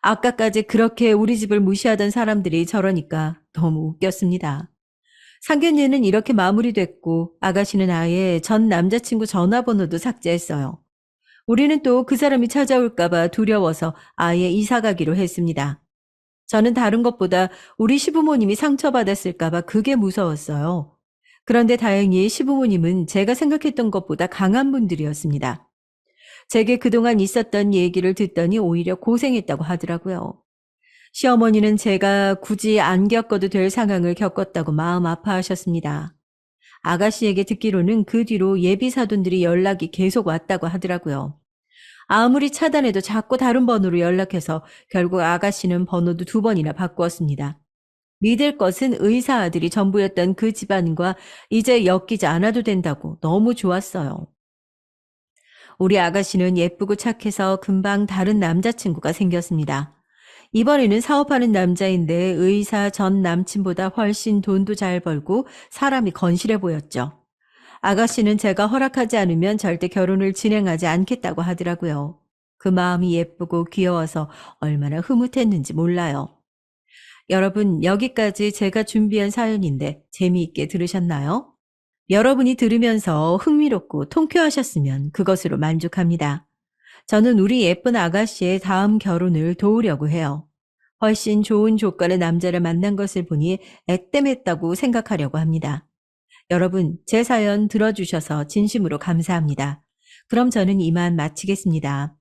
아까까지 그렇게 우리 집을 무시하던 사람들이 저러니까 너무 웃겼습니다. 상견례는 이렇게 마무리됐고 아가씨는 아예 전 남자친구 전화번호도 삭제했어요. 우리는 또 그 사람이 찾아올까봐 두려워서 아예 이사 가기로 했습니다. 저는 다른 것보다 우리 시부모님이 상처받았을까봐 그게 무서웠어요. 그런데 다행히 시부모님은 제가 생각했던 것보다 강한 분들이었습니다. 제게 그동안 있었던 얘기를 듣더니 오히려 고생했다고 하더라고요. 시어머니는 제가 굳이 안 겪어도 될 상황을 겪었다고 마음 아파하셨습니다. 아가씨에게 듣기로는 그 뒤로 예비 사돈들이 연락이 계속 왔다고 하더라고요. 아무리 차단해도 자꾸 다른 번호로 연락해서 결국 아가씨는 번호도 2번이나 바꾸었습니다. 믿을 것은 의사 아들이 전부였던 그 집안과 이제 엮이지 않아도 된다고 너무 좋았어요. 우리 아가씨는 예쁘고 착해서 금방 다른 남자친구가 생겼습니다. 이번에는 사업하는 남자인데 의사 전 남친보다 훨씬 돈도 잘 벌고 사람이 건실해 보였죠. 아가씨는 제가 허락하지 않으면 절대 결혼을 진행하지 않겠다고 하더라고요. 그 마음이 예쁘고 귀여워서 얼마나 흐뭇했는지 몰라요. 여러분, 여기까지 제가 준비한 사연인데 재미있게 들으셨나요? 여러분이 들으면서 흥미롭고 통쾌하셨으면 그것으로 만족합니다. 저는 우리 예쁜 아가씨의 다음 결혼을 도우려고 해요. 훨씬 좋은 조건의 남자를 만난 것을 보니 액땜했다고 생각하려고 합니다. 여러분, 제 사연 들어주셔서 진심으로 감사합니다. 그럼 저는 이만 마치겠습니다.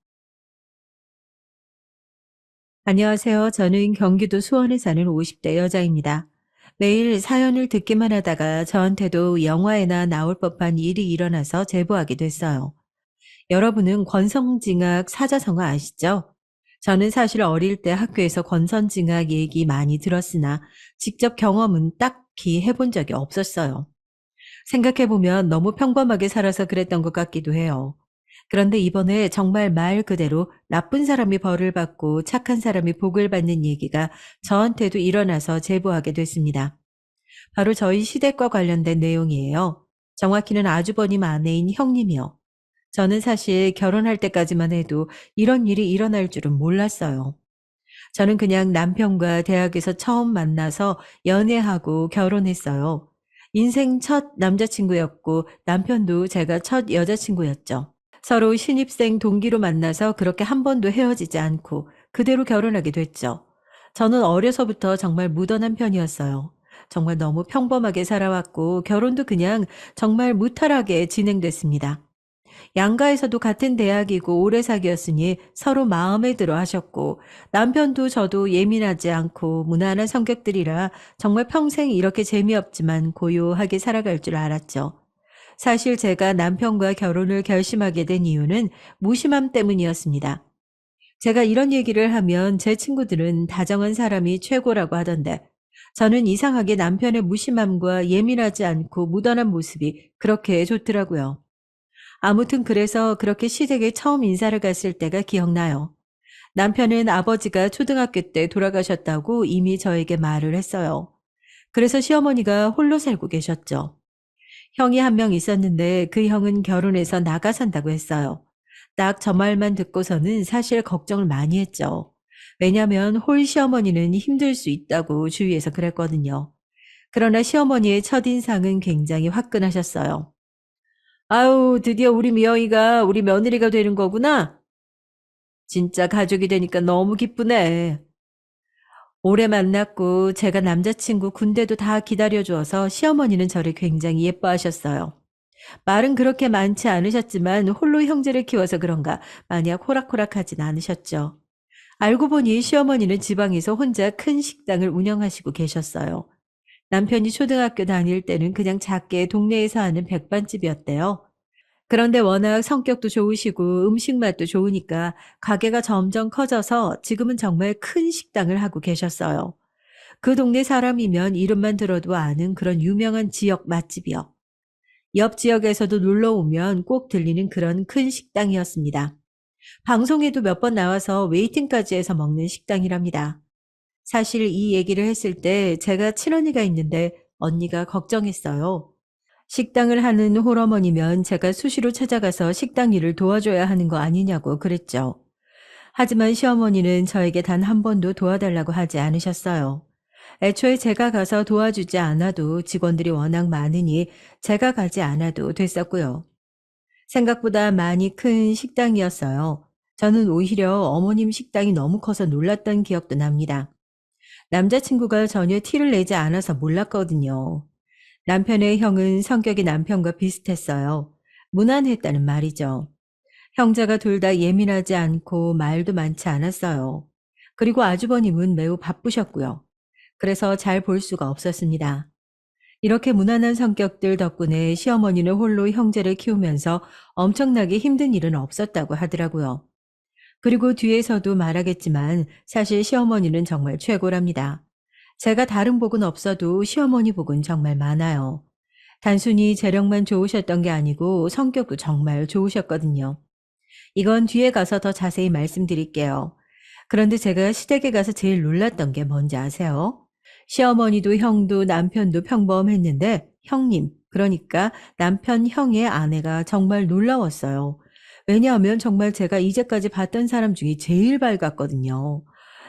안녕하세요. 저는 경기도 수원에 사는 50대 여자입니다. 매일 사연을 듣기만 하다가 저한테도 영화에나 나올 법한 일이 일어나서 제보하게 됐어요. 여러분은 권선징악 사자성어 아시죠? 저는 사실 어릴 때 학교에서 권선징악 얘기 많이 들었으나 직접 경험은 딱히 해본 적이 없었어요. 생각해보면 너무 평범하게 살아서 그랬던 것 같기도 해요. 그런데 이번에 정말 말 그대로 나쁜 사람이 벌을 받고 착한 사람이 복을 받는 얘기가 저한테도 일어나서 제보하게 됐습니다. 바로 저희 시댁과 관련된 내용이에요. 정확히는 아주버님 아내인 형님이요. 저는 사실 결혼할 때까지만 해도 이런 일이 일어날 줄은 몰랐어요. 저는 그냥 남편과 대학에서 처음 만나서 연애하고 결혼했어요. 인생 첫 남자친구였고 남편도 제가 첫 여자친구였죠. 서로 신입생 동기로 만나서 그렇게 한 번도 헤어지지 않고 그대로 결혼하게 됐죠. 저는 어려서부터 정말 무던한 편이었어요. 정말 너무 평범하게 살아왔고 결혼도 그냥 정말 무탈하게 진행됐습니다. 양가에서도 같은 대학이고 오래 사귀었으니 서로 마음에 들어 하셨고 남편도 저도 예민하지 않고 무난한 성격들이라 정말 평생 이렇게 재미없지만 고요하게 살아갈 줄 알았죠. 사실 제가 남편과 결혼을 결심하게 된 이유는 무심함 때문이었습니다. 제가 이런 얘기를 하면 제 친구들은 다정한 사람이 최고라고 하던데 저는 이상하게 남편의 무심함과 예민하지 않고 무던한 모습이 그렇게 좋더라고요. 아무튼 그래서 그렇게 시댁에 처음 인사를 갔을 때가 기억나요. 남편은 아버지가 초등학교 때 돌아가셨다고 이미 저에게 말을 했어요. 그래서 시어머니가 홀로 살고 계셨죠. 형이 한 명 있었는데 그 형은 결혼해서 나가 산다고 했어요. 딱 저 말만 듣고서는 사실 걱정을 많이 했죠. 왜냐면 홀 시어머니는 힘들 수 있다고 주위에서 그랬거든요. 그러나 시어머니의 첫인상은 굉장히 화끈하셨어요. 아유, 드디어 우리 미영이가 우리 며느리가 되는 거구나. 진짜 가족이 되니까 너무 기쁘네. 오래 만났고 제가 남자친구 군대도 다 기다려주어서 시어머니는 저를 굉장히 예뻐하셨어요. 말은 그렇게 많지 않으셨지만 홀로 형제를 키워서 그런가 마냥 호락호락하진 않으셨죠. 알고 보니 시어머니는 지방에서 혼자 큰 식당을 운영하시고 계셨어요. 남편이 초등학교 다닐 때는 그냥 작게 동네에서 하는 백반집이었대요. 그런데 워낙 성격도 좋으시고 음식 맛도 좋으니까 가게가 점점 커져서 지금은 정말 큰 식당을 하고 계셨어요. 그 동네 사람이면 이름만 들어도 아는 그런 유명한 지역 맛집이요. 옆 지역에서도 놀러 오면 꼭 들리는 그런 큰 식당이었습니다. 방송에도 몇 번 나와서 웨이팅까지 해서 먹는 식당이랍니다. 사실 이 얘기를 했을 때 제가 친언니가 있는데 언니가 걱정했어요. 식당을 하는 홀어머니면 제가 수시로 찾아가서 식당 일을 도와줘야 하는 거 아니냐고 그랬죠. 하지만 시어머니는 저에게 단 한 번도 도와달라고 하지 않으셨어요. 애초에 제가 가서 도와주지 않아도 직원들이 워낙 많으니 제가 가지 않아도 됐었고요. 생각보다 많이 큰 식당이었어요. 저는 오히려 어머님 식당이 너무 커서 놀랐던 기억도 납니다. 남자친구가 전혀 티를 내지 않아서 몰랐거든요. 남편의 형은 성격이 남편과 비슷했어요. 무난했다는 말이죠. 형제가 둘 다 예민하지 않고 말도 많지 않았어요. 그리고 아주버님은 매우 바쁘셨고요. 그래서 잘 볼 수가 없었습니다. 이렇게 무난한 성격들 덕분에 시어머니는 홀로 형제를 키우면서 엄청나게 힘든 일은 없었다고 하더라고요. 그리고 뒤에서도 말하겠지만 사실 시어머니는 정말 최고랍니다. 제가 다른 복은 없어도 시어머니 복은 정말 많아요. 단순히 재력만 좋으셨던 게 아니고 성격도 정말 좋으셨거든요. 이건 뒤에 가서 더 자세히 말씀드릴게요. 그런데 제가 시댁에 가서 제일 놀랐던 게 뭔지 아세요? 시어머니도 형도 남편도 평범했는데 형님, 그러니까 남편 형의 아내가 정말 놀라웠어요. 왜냐하면 정말 제가 이제까지 봤던 사람 중에 제일 밝았거든요.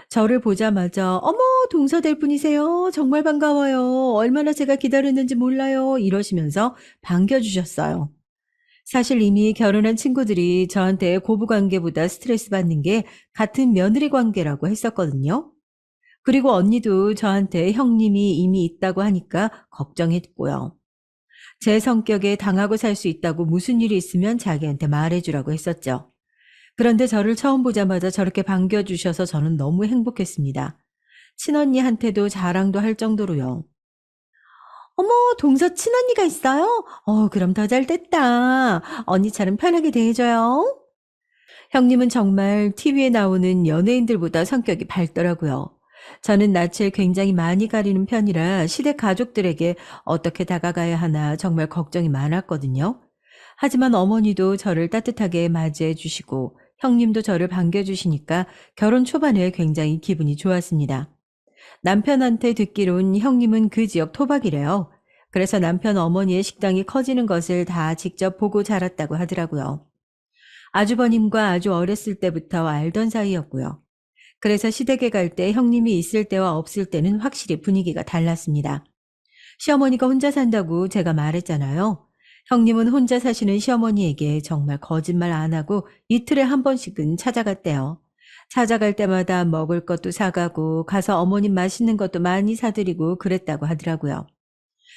저를 보자마자 어머 동서될 분이세요. 정말 반가워요. 얼마나 제가 기다렸는지 몰라요. 이러시면서 반겨주셨어요. 사실 이미 결혼한 친구들이 저한테 고부관계보다 스트레스 받는 게 같은 며느리 관계라고 했었거든요. 그리고 언니도 저한테 형님이 이미 있다고 하니까 걱정했고요. 제 성격에 당하고 살 수 있다고 무슨 일이 있으면 자기한테 말해주라고 했었죠. 그런데 저를 처음 보자마자 저렇게 반겨주셔서 저는 너무 행복했습니다. 친언니한테도 자랑도 할 정도로요. 어머, 동서 친언니가 있어요? 그럼 더 잘 됐다. 언니처럼 편하게 대해줘요. 형님은 정말 TV에 나오는 연예인들보다 성격이 밝더라고요. 저는 낯을 굉장히 많이 가리는 편이라 시댁 가족들에게 어떻게 다가가야 하나 정말 걱정이 많았거든요. 하지만 어머니도 저를 따뜻하게 맞이해 주시고 형님도 저를 반겨주시니까 결혼 초반에 굉장히 기분이 좋았습니다. 남편한테 듣기론 형님은 그 지역 토박이래요. 그래서 남편 어머니의 식당이 커지는 것을 다 직접 보고 자랐다고 하더라고요. 아주버님과 아주 어렸을 때부터 알던 사이였고요. 그래서 시댁에 갈 때 형님이 있을 때와 없을 때는 확실히 분위기가 달랐습니다. 시어머니가 혼자 산다고 제가 말했잖아요. 형님은 혼자 사시는 시어머니에게 정말 거짓말 안 하고 이틀에 한 번씩은 찾아갔대요. 찾아갈 때마다 먹을 것도 사가고 가서 어머님 맛있는 것도 많이 사드리고 그랬다고 하더라고요.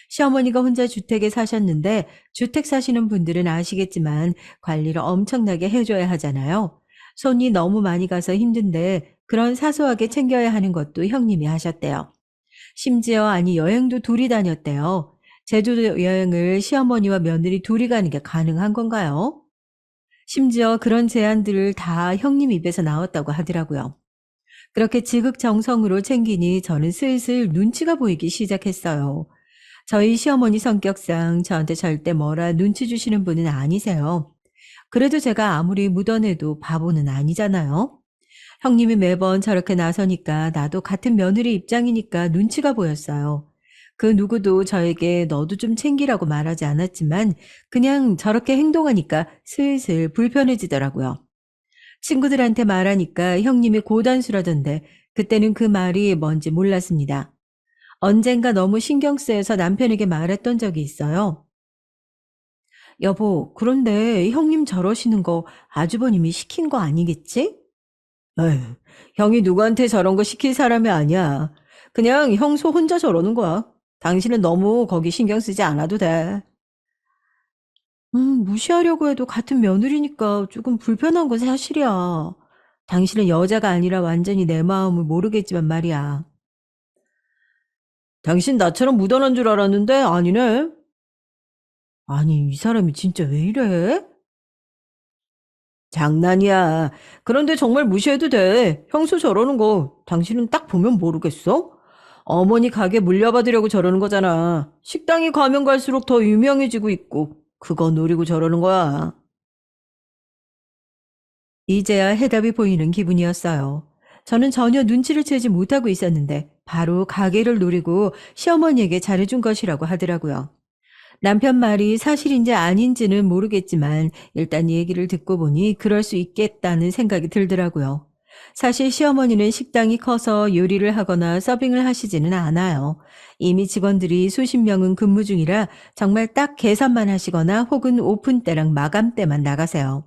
시어머니가 혼자 주택에 사셨는데 주택 사시는 분들은 아시겠지만 관리를 엄청나게 해줘야 하잖아요. 손이 너무 많이 가서 힘든데 그런 사소하게 챙겨야 하는 것도 형님이 하셨대요. 심지어 아니 여행도 둘이 다녔대요. 제주도 여행을 시어머니와 며느리 둘이 가는 게 가능한 건가요? 심지어 그런 제안들을 다 형님 입에서 나왔다고 하더라고요. 그렇게 지극정성으로 챙기니 저는 슬슬 눈치가 보이기 시작했어요. 저희 시어머니 성격상 저한테 절대 뭐라 눈치 주시는 분은 아니세요. 그래도 제가 아무리 묻어내도 바보는 아니잖아요. 형님이 매번 저렇게 나서니까 나도 같은 며느리 입장이니까 눈치가 보였어요. 그 누구도 저에게 너도 좀 챙기라고 말하지 않았지만 그냥 저렇게 행동하니까 슬슬 불편해지더라고요. 친구들한테 말하니까 형님이 고단수라던데 그때는 그 말이 뭔지 몰랐습니다. 언젠가 너무 신경 쓰여서 남편에게 말했던 적이 있어요. 여보, 그런데 형님 저러시는 거 아주버님이 시킨 거 아니겠지? 에휴, 형이 누구한테 저런 거 시킬 사람이 아니야. 그냥 형수 혼자 저러는 거야. 당신은 너무 거기 신경 쓰지 않아도 돼. 무시하려고 해도 같은 며느리니까 조금 불편한 건 사실이야. 당신은 여자가 아니라 완전히 내 마음을 모르겠지만 말이야. 당신 나처럼 무던한 줄 알았는데 아니네. 아니, 이 사람이 진짜 왜 이래? 장난이야. 그런데 정말 무시해도 돼. 형수 저러는 거 당신은 딱 보면 모르겠어? 어머니 가게 물려받으려고 저러는 거잖아. 식당이 가면 갈수록 더 유명해지고 있고 그거 노리고 저러는 거야. 이제야 해답이 보이는 기분이었어요. 저는 전혀 눈치를 채지 못하고 있었는데 바로 가게를 노리고 시어머니에게 잘해준 것이라고 하더라고요. 남편 말이 사실인지 아닌지는 모르겠지만 일단 얘기를 듣고 보니 그럴 수 있겠다는 생각이 들더라고요. 사실 시어머니는 식당이 커서 요리를 하거나 서빙을 하시지는 않아요. 이미 직원들이 수십 명은 근무 중이라 정말 딱 계산만 하시거나 혹은 오픈 때랑 마감 때만 나가세요.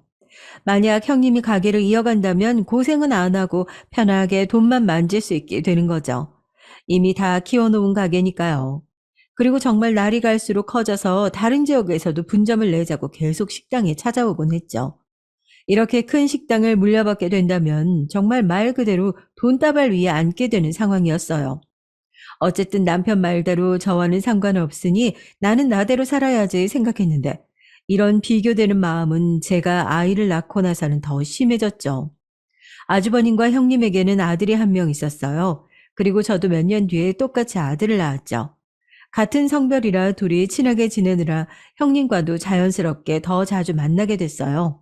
만약 형님이 가게를 이어간다면 고생은 안 하고 편하게 돈만 만질 수 있게 되는 거죠. 이미 다 키워놓은 가게니까요. 그리고 정말 날이 갈수록 커져서 다른 지역에서도 분점을 내자고 계속 식당에 찾아오곤 했죠. 이렇게 큰 식당을 물려받게 된다면 정말 말 그대로 돈다발 위에 앉게 되는 상황이었어요. 어쨌든 남편 말대로 저와는 상관없으니 나는 나대로 살아야지 생각했는데 이런 비교되는 마음은 제가 아이를 낳고 나서는 더 심해졌죠. 아주버님과 형님에게는 아들이 한 명 있었어요. 그리고 저도 몇 년 뒤에 똑같이 아들을 낳았죠. 같은 성별이라 둘이 친하게 지내느라 형님과도 자연스럽게 더 자주 만나게 됐어요.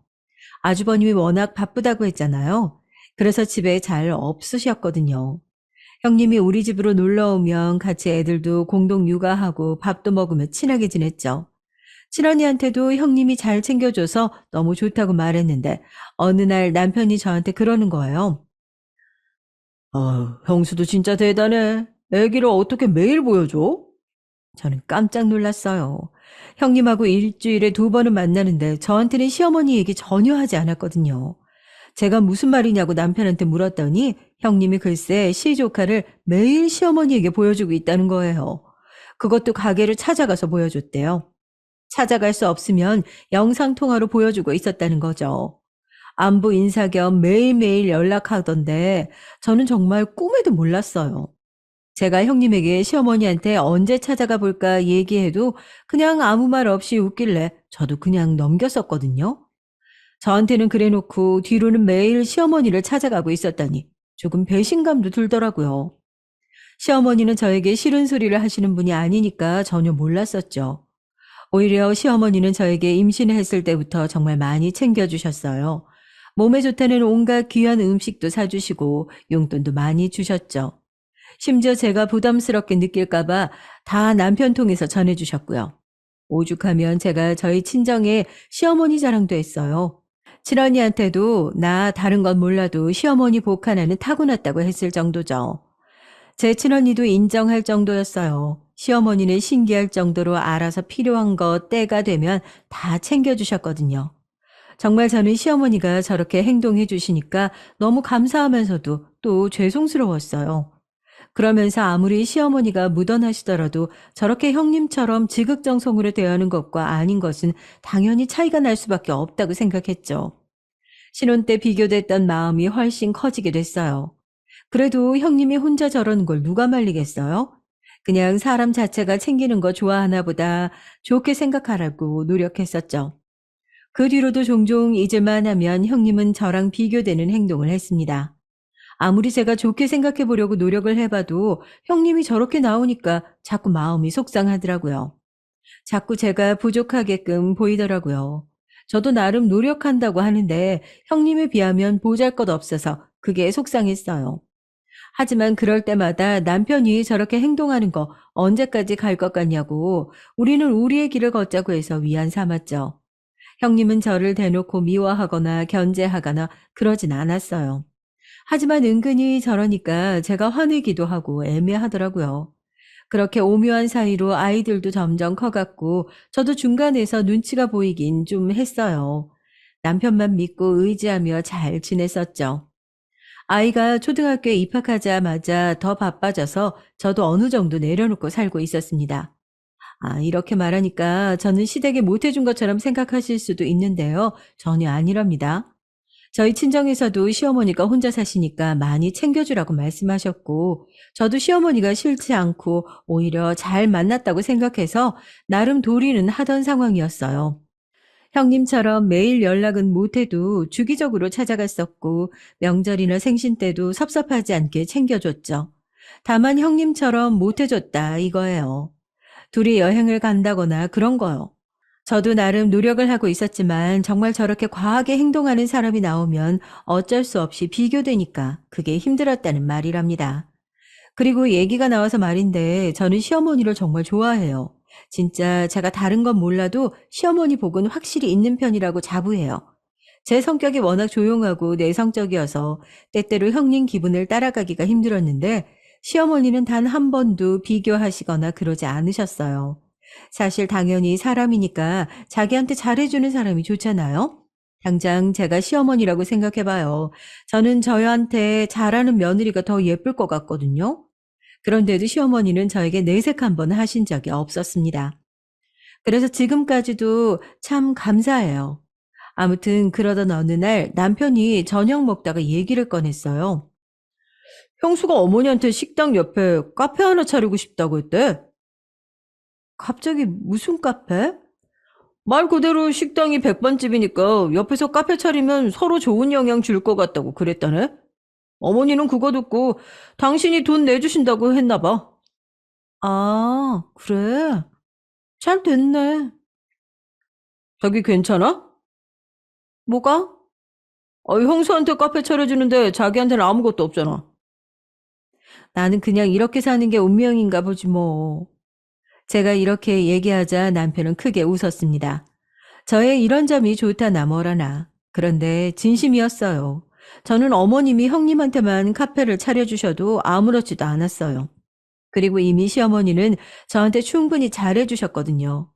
아주버님이 워낙 바쁘다고 했잖아요. 그래서 집에 잘 없으셨거든요. 형님이 우리 집으로 놀러 오면 같이 애들도 공동 육아하고 밥도 먹으며 친하게 지냈죠. 친언니한테도 형님이 잘 챙겨줘서 너무 좋다고 말했는데 어느 날 남편이 저한테 그러는 거예요. 형수도 진짜 대단해. 애기를 어떻게 매일 보여줘? 저는 깜짝 놀랐어요. 형님하고 일주일에 두 번은 만나는데 저한테는 시어머니 얘기 전혀 하지 않았거든요. 제가 무슨 말이냐고 남편한테 물었더니 형님이 글쎄 시조카를 매일 시어머니에게 보여주고 있다는 거예요. 그것도 가게를 찾아가서 보여줬대요. 찾아갈 수 없으면 영상통화로 보여주고 있었다는 거죠. 안부 인사 겸 매일매일 연락하던데 저는 정말 꿈에도 몰랐어요. 제가 형님에게 시어머니한테 언제 찾아가 볼까 얘기해도 그냥 아무 말 없이 웃길래 저도 그냥 넘겼었거든요. 저한테는 그래 놓고 뒤로는 매일 시어머니를 찾아가고 있었다니 조금 배신감도 들더라고요. 시어머니는 저에게 싫은 소리를 하시는 분이 아니니까 전혀 몰랐었죠. 오히려 시어머니는 저에게 임신했을 때부터 정말 많이 챙겨주셨어요. 몸에 좋다는 온갖 귀한 음식도 사주시고 용돈도 많이 주셨죠. 심지어 제가 부담스럽게 느낄까봐 다 남편 통해서 전해주셨고요. 오죽하면 제가 저희 친정에 시어머니 자랑도 했어요. 친언니한테도 나 다른 건 몰라도 시어머니 복 하나는 타고났다고 했을 정도죠. 제 친언니도 인정할 정도였어요. 시어머니는 신기할 정도로 알아서 필요한 거 때가 되면 다 챙겨주셨거든요. 정말 저는 시어머니가 저렇게 행동해 주시니까 너무 감사하면서도 또 죄송스러웠어요. 그러면서 아무리 시어머니가 무던하시더라도 저렇게 형님처럼 지극정성으로 대하는 것과 아닌 것은 당연히 차이가 날 수밖에 없다고 생각했죠. 신혼 때 비교됐던 마음이 훨씬 커지게 됐어요. 그래도 형님이 혼자 저러는 걸 누가 말리겠어요? 그냥 사람 자체가 챙기는 거 좋아하나 보다 좋게 생각하라고 노력했었죠. 그 뒤로도 종종 잊을만 하면 형님은 저랑 비교되는 행동을 했습니다. 아무리 제가 좋게 생각해 보려고 노력을 해봐도 형님이 저렇게 나오니까 자꾸 마음이 속상하더라고요. 자꾸 제가 부족하게끔 보이더라고요. 저도 나름 노력한다고 하는데 형님에 비하면 보잘것없어서 그게 속상했어요. 하지만 그럴 때마다 남편이 저렇게 행동하는 거 언제까지 갈 것 같냐고 우리는 우리의 길을 걷자고 해서 위안 삼았죠. 형님은 저를 대놓고 미워하거나 견제하거나 그러진 않았어요. 하지만 은근히 저러니까 제가 화내기도 하고 애매하더라고요. 그렇게 오묘한 사이로 아이들도 점점 커갔고 저도 중간에서 눈치가 보이긴 좀 했어요. 남편만 믿고 의지하며 잘 지냈었죠. 아이가 초등학교에 입학하자마자 더 바빠져서 저도 어느 정도 내려놓고 살고 있었습니다. 이렇게 말하니까 저는 시댁에 못해준 것처럼 생각하실 수도 있는데요. 전혀 아니랍니다. 저희 친정에서도 시어머니가 혼자 사시니까 많이 챙겨주라고 말씀하셨고, 저도 시어머니가 싫지 않고 오히려 잘 만났다고 생각해서 나름 도리는 하던 상황이었어요. 형님처럼 매일 연락은 못해도 주기적으로 찾아갔었고, 명절이나 생신 때도 섭섭하지 않게 챙겨줬죠. 다만 형님처럼 못해줬다 이거예요. 둘이 여행을 간다거나 그런 거요. 저도 나름 노력을 하고 있었지만 정말 저렇게 과하게 행동하는 사람이 나오면 어쩔 수 없이 비교되니까 그게 힘들었다는 말이랍니다. 그리고 얘기가 나와서 말인데 저는 시어머니를 정말 좋아해요. 진짜 제가 다른 건 몰라도 시어머니 복은 확실히 있는 편이라고 자부해요. 제 성격이 워낙 조용하고 내성적이어서 때때로 형님 기분을 따라가기가 힘들었는데 시어머니는 단 한 번도 비교하시거나 그러지 않으셨어요. 사실 당연히 사람이니까 자기한테 잘해주는 사람이 좋잖아요. 당장 제가 시어머니라고 생각해봐요. 저는 저한테 잘하는 며느리가 더 예쁠 것 같거든요. 그런데도 시어머니는 저에게 내색 한 번 하신 적이 없었습니다. 그래서 지금까지도 참 감사해요. 아무튼 그러던 어느 날 남편이 저녁 먹다가 얘기를 꺼냈어요. 형수가 어머니한테 식당 옆에 카페 하나 차리고 싶다고 했대. 갑자기 무슨 카페? 말 그대로 식당이 백반집이니까 옆에서 카페 차리면 서로 좋은 영향 줄 것 같다고 그랬다네. 어머니는 그거 듣고 당신이 돈 내주신다고 했나 봐. 그래. 잘 됐네. 자기 괜찮아? 뭐가? 형수한테 카페 차려주는데 자기한테는 아무것도 없잖아. 나는 그냥 이렇게 사는 게 운명인가 보지 뭐. 제가 이렇게 얘기하자 남편은 크게 웃었습니다. 저의 이런 점이 좋다나 뭐라나. 그런데 진심이었어요. 저는 어머님이 형님한테만 카페를 차려주셔도 아무렇지도 않았어요. 그리고 이미 시어머니는 저한테 충분히 잘해주셨거든요.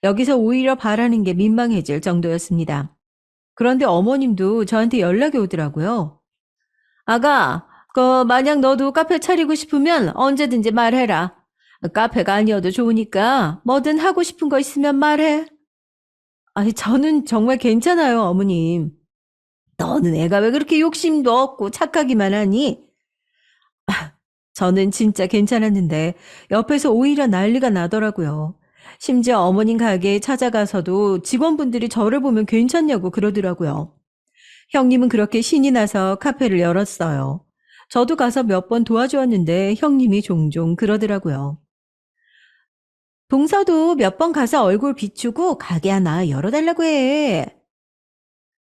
여기서 오히려 바라는 게 민망해질 정도였습니다. 그런데 어머님도 저한테 연락이 오더라고요. 아가, 만약 너도 카페 차리고 싶으면 언제든지 말해라. 카페가 아니어도 좋으니까 뭐든 하고 싶은 거 있으면 말해. 아니, 저는 정말 괜찮아요, 어머님. 너는 애가 왜 그렇게 욕심도 없고 착하기만 하니? 저는 진짜 괜찮았는데 옆에서 오히려 난리가 나더라고요. 심지어 어머님 가게에 찾아가서도 직원분들이 저를 보면 괜찮냐고 그러더라고요. 형님은 그렇게 신이 나서 카페를 열었어요. 저도 가서 몇 번 도와주었는데 형님이 종종 그러더라고요. 동서도 몇 번 가서 얼굴 비추고 가게 하나 열어달라고 해.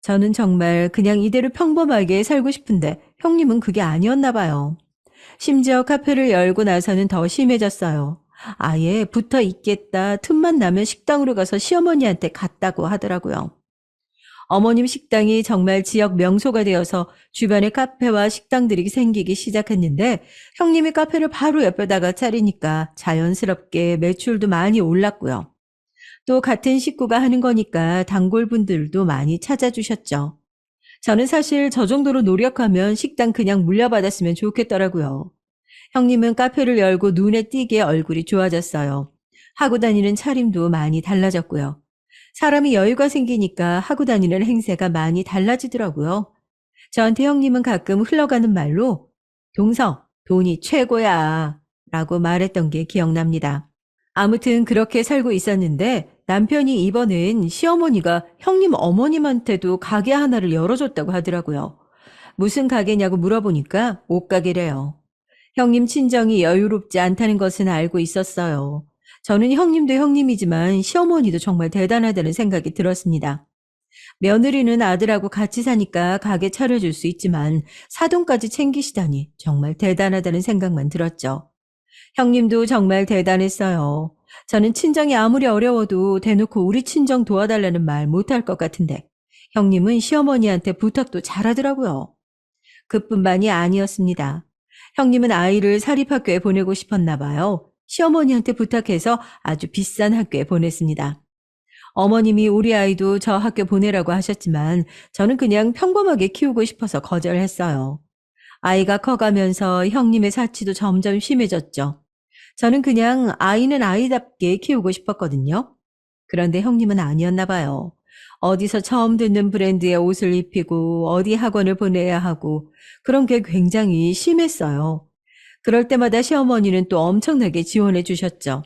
저는 정말 그냥 이대로 평범하게 살고 싶은데 형님은 그게 아니었나 봐요. 심지어 카페를 열고 나서는 더 심해졌어요. 아예 붙어 있겠다 틈만 나면 식당으로 가서 시어머니한테 갔다고 하더라고요. 어머님 식당이 정말 지역 명소가 되어서 주변에 카페와 식당들이 생기기 시작했는데 형님이 카페를 바로 옆에다가 차리니까 자연스럽게 매출도 많이 올랐고요. 또 같은 식구가 하는 거니까 단골분들도 많이 찾아주셨죠. 저는 사실 저 정도로 노력하면 식당 그냥 물려받았으면 좋겠더라고요. 형님은 카페를 열고 눈에 띄게 얼굴이 좋아졌어요. 하고 다니는 차림도 많이 달라졌고요. 사람이 여유가 생기니까 하고 다니는 행세가 많이 달라지더라고요. 저한테 형님은 가끔 흘러가는 말로 동서, 돈이 최고야 라고 말했던 게 기억납니다. 아무튼 그렇게 살고 있었는데 남편이 이번엔 시어머니가 형님 어머님한테도 가게 하나를 열어줬다고 하더라고요. 무슨 가게냐고 물어보니까 옷가게래요. 형님 친정이 여유롭지 않다는 것은 알고 있었어요. 저는 형님도 형님이지만 시어머니도 정말 대단하다는 생각이 들었습니다. 며느리는 아들하고 같이 사니까 가게 차려줄 수 있지만 사돈까지 챙기시다니 정말 대단하다는 생각만 들었죠. 형님도 정말 대단했어요. 저는 친정이 아무리 어려워도 대놓고 우리 친정 도와달라는 말 못할 것 같은데 형님은 시어머니한테 부탁도 잘하더라고요. 그뿐만이 아니었습니다. 형님은 아이를 사립학교에 보내고 싶었나 봐요. 시어머니한테 부탁해서 아주 비싼 학교에 보냈습니다. 어머님이 우리 아이도 저 학교 보내라고 하셨지만 저는 그냥 평범하게 키우고 싶어서 거절했어요. 아이가 커가면서 형님의 사치도 점점 심해졌죠. 저는 그냥 아이는 아이답게 키우고 싶었거든요. 그런데 형님은 아니었나 봐요. 어디서 처음 듣는 브랜드의 옷을 입히고 어디 학원을 보내야 하고 그런 게 굉장히 심했어요. 그럴 때마다 시어머니는 또 엄청나게 지원해 주셨죠.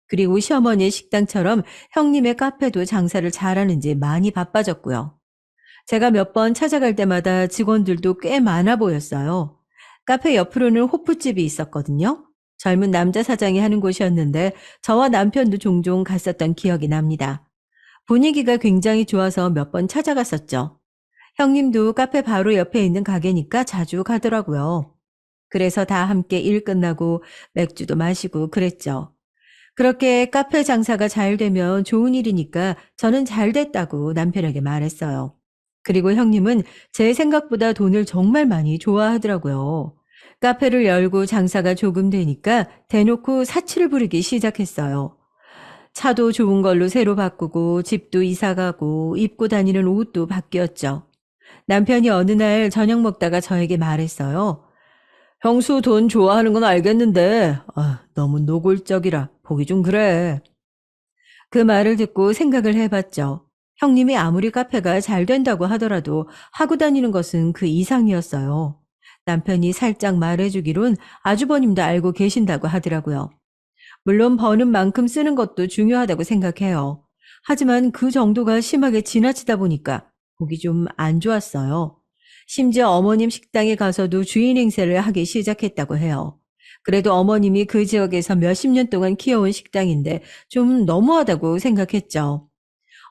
그리고 시어머니의 식당처럼 형님의 카페도 장사를 잘하는지 많이 바빠졌고요. 제가 몇 번 찾아갈 때마다 직원들도 꽤 많아 보였어요. 카페 옆으로는 호프집이 있었거든요. 젊은 남자 사장이 하는 곳이었는데 저와 남편도 종종 갔었던 기억이 납니다. 분위기가 굉장히 좋아서 몇 번 찾아갔었죠. 형님도 카페 바로 옆에 있는 가게니까 자주 가더라고요. 그래서 다 함께 일 끝나고 맥주도 마시고 그랬죠. 그렇게 카페 장사가 잘 되면 좋은 일이니까 저는 잘 됐다고 남편에게 말했어요. 그리고 형님은 제 생각보다 돈을 정말 많이 좋아하더라고요. 카페를 열고 장사가 조금 되니까 대놓고 사치를 부리기 시작했어요. 차도 좋은 걸로 새로 바꾸고 집도 이사 가고 입고 다니는 옷도 바뀌었죠. 남편이 어느 날 저녁 먹다가 저에게 말했어요. 형수 돈 좋아하는 건 알겠는데 너무 노골적이라 보기 좀 그래. 그 말을 듣고 생각을 해봤죠. 형님이 아무리 카페가 잘 된다고 하더라도 하고 다니는 것은 그 이상이었어요. 남편이 살짝 말해주기론 아주버님도 알고 계신다고 하더라고요. 물론 버는 만큼 쓰는 것도 중요하다고 생각해요. 하지만 그 정도가 심하게 지나치다 보니까 보기 좀 안 좋았어요. 심지어 어머님 식당에 가서도 주인 행세를 하기 시작했다고 해요. 그래도 어머님이 그 지역에서 몇십 년 동안 키워온 식당인데 좀 너무하다고 생각했죠.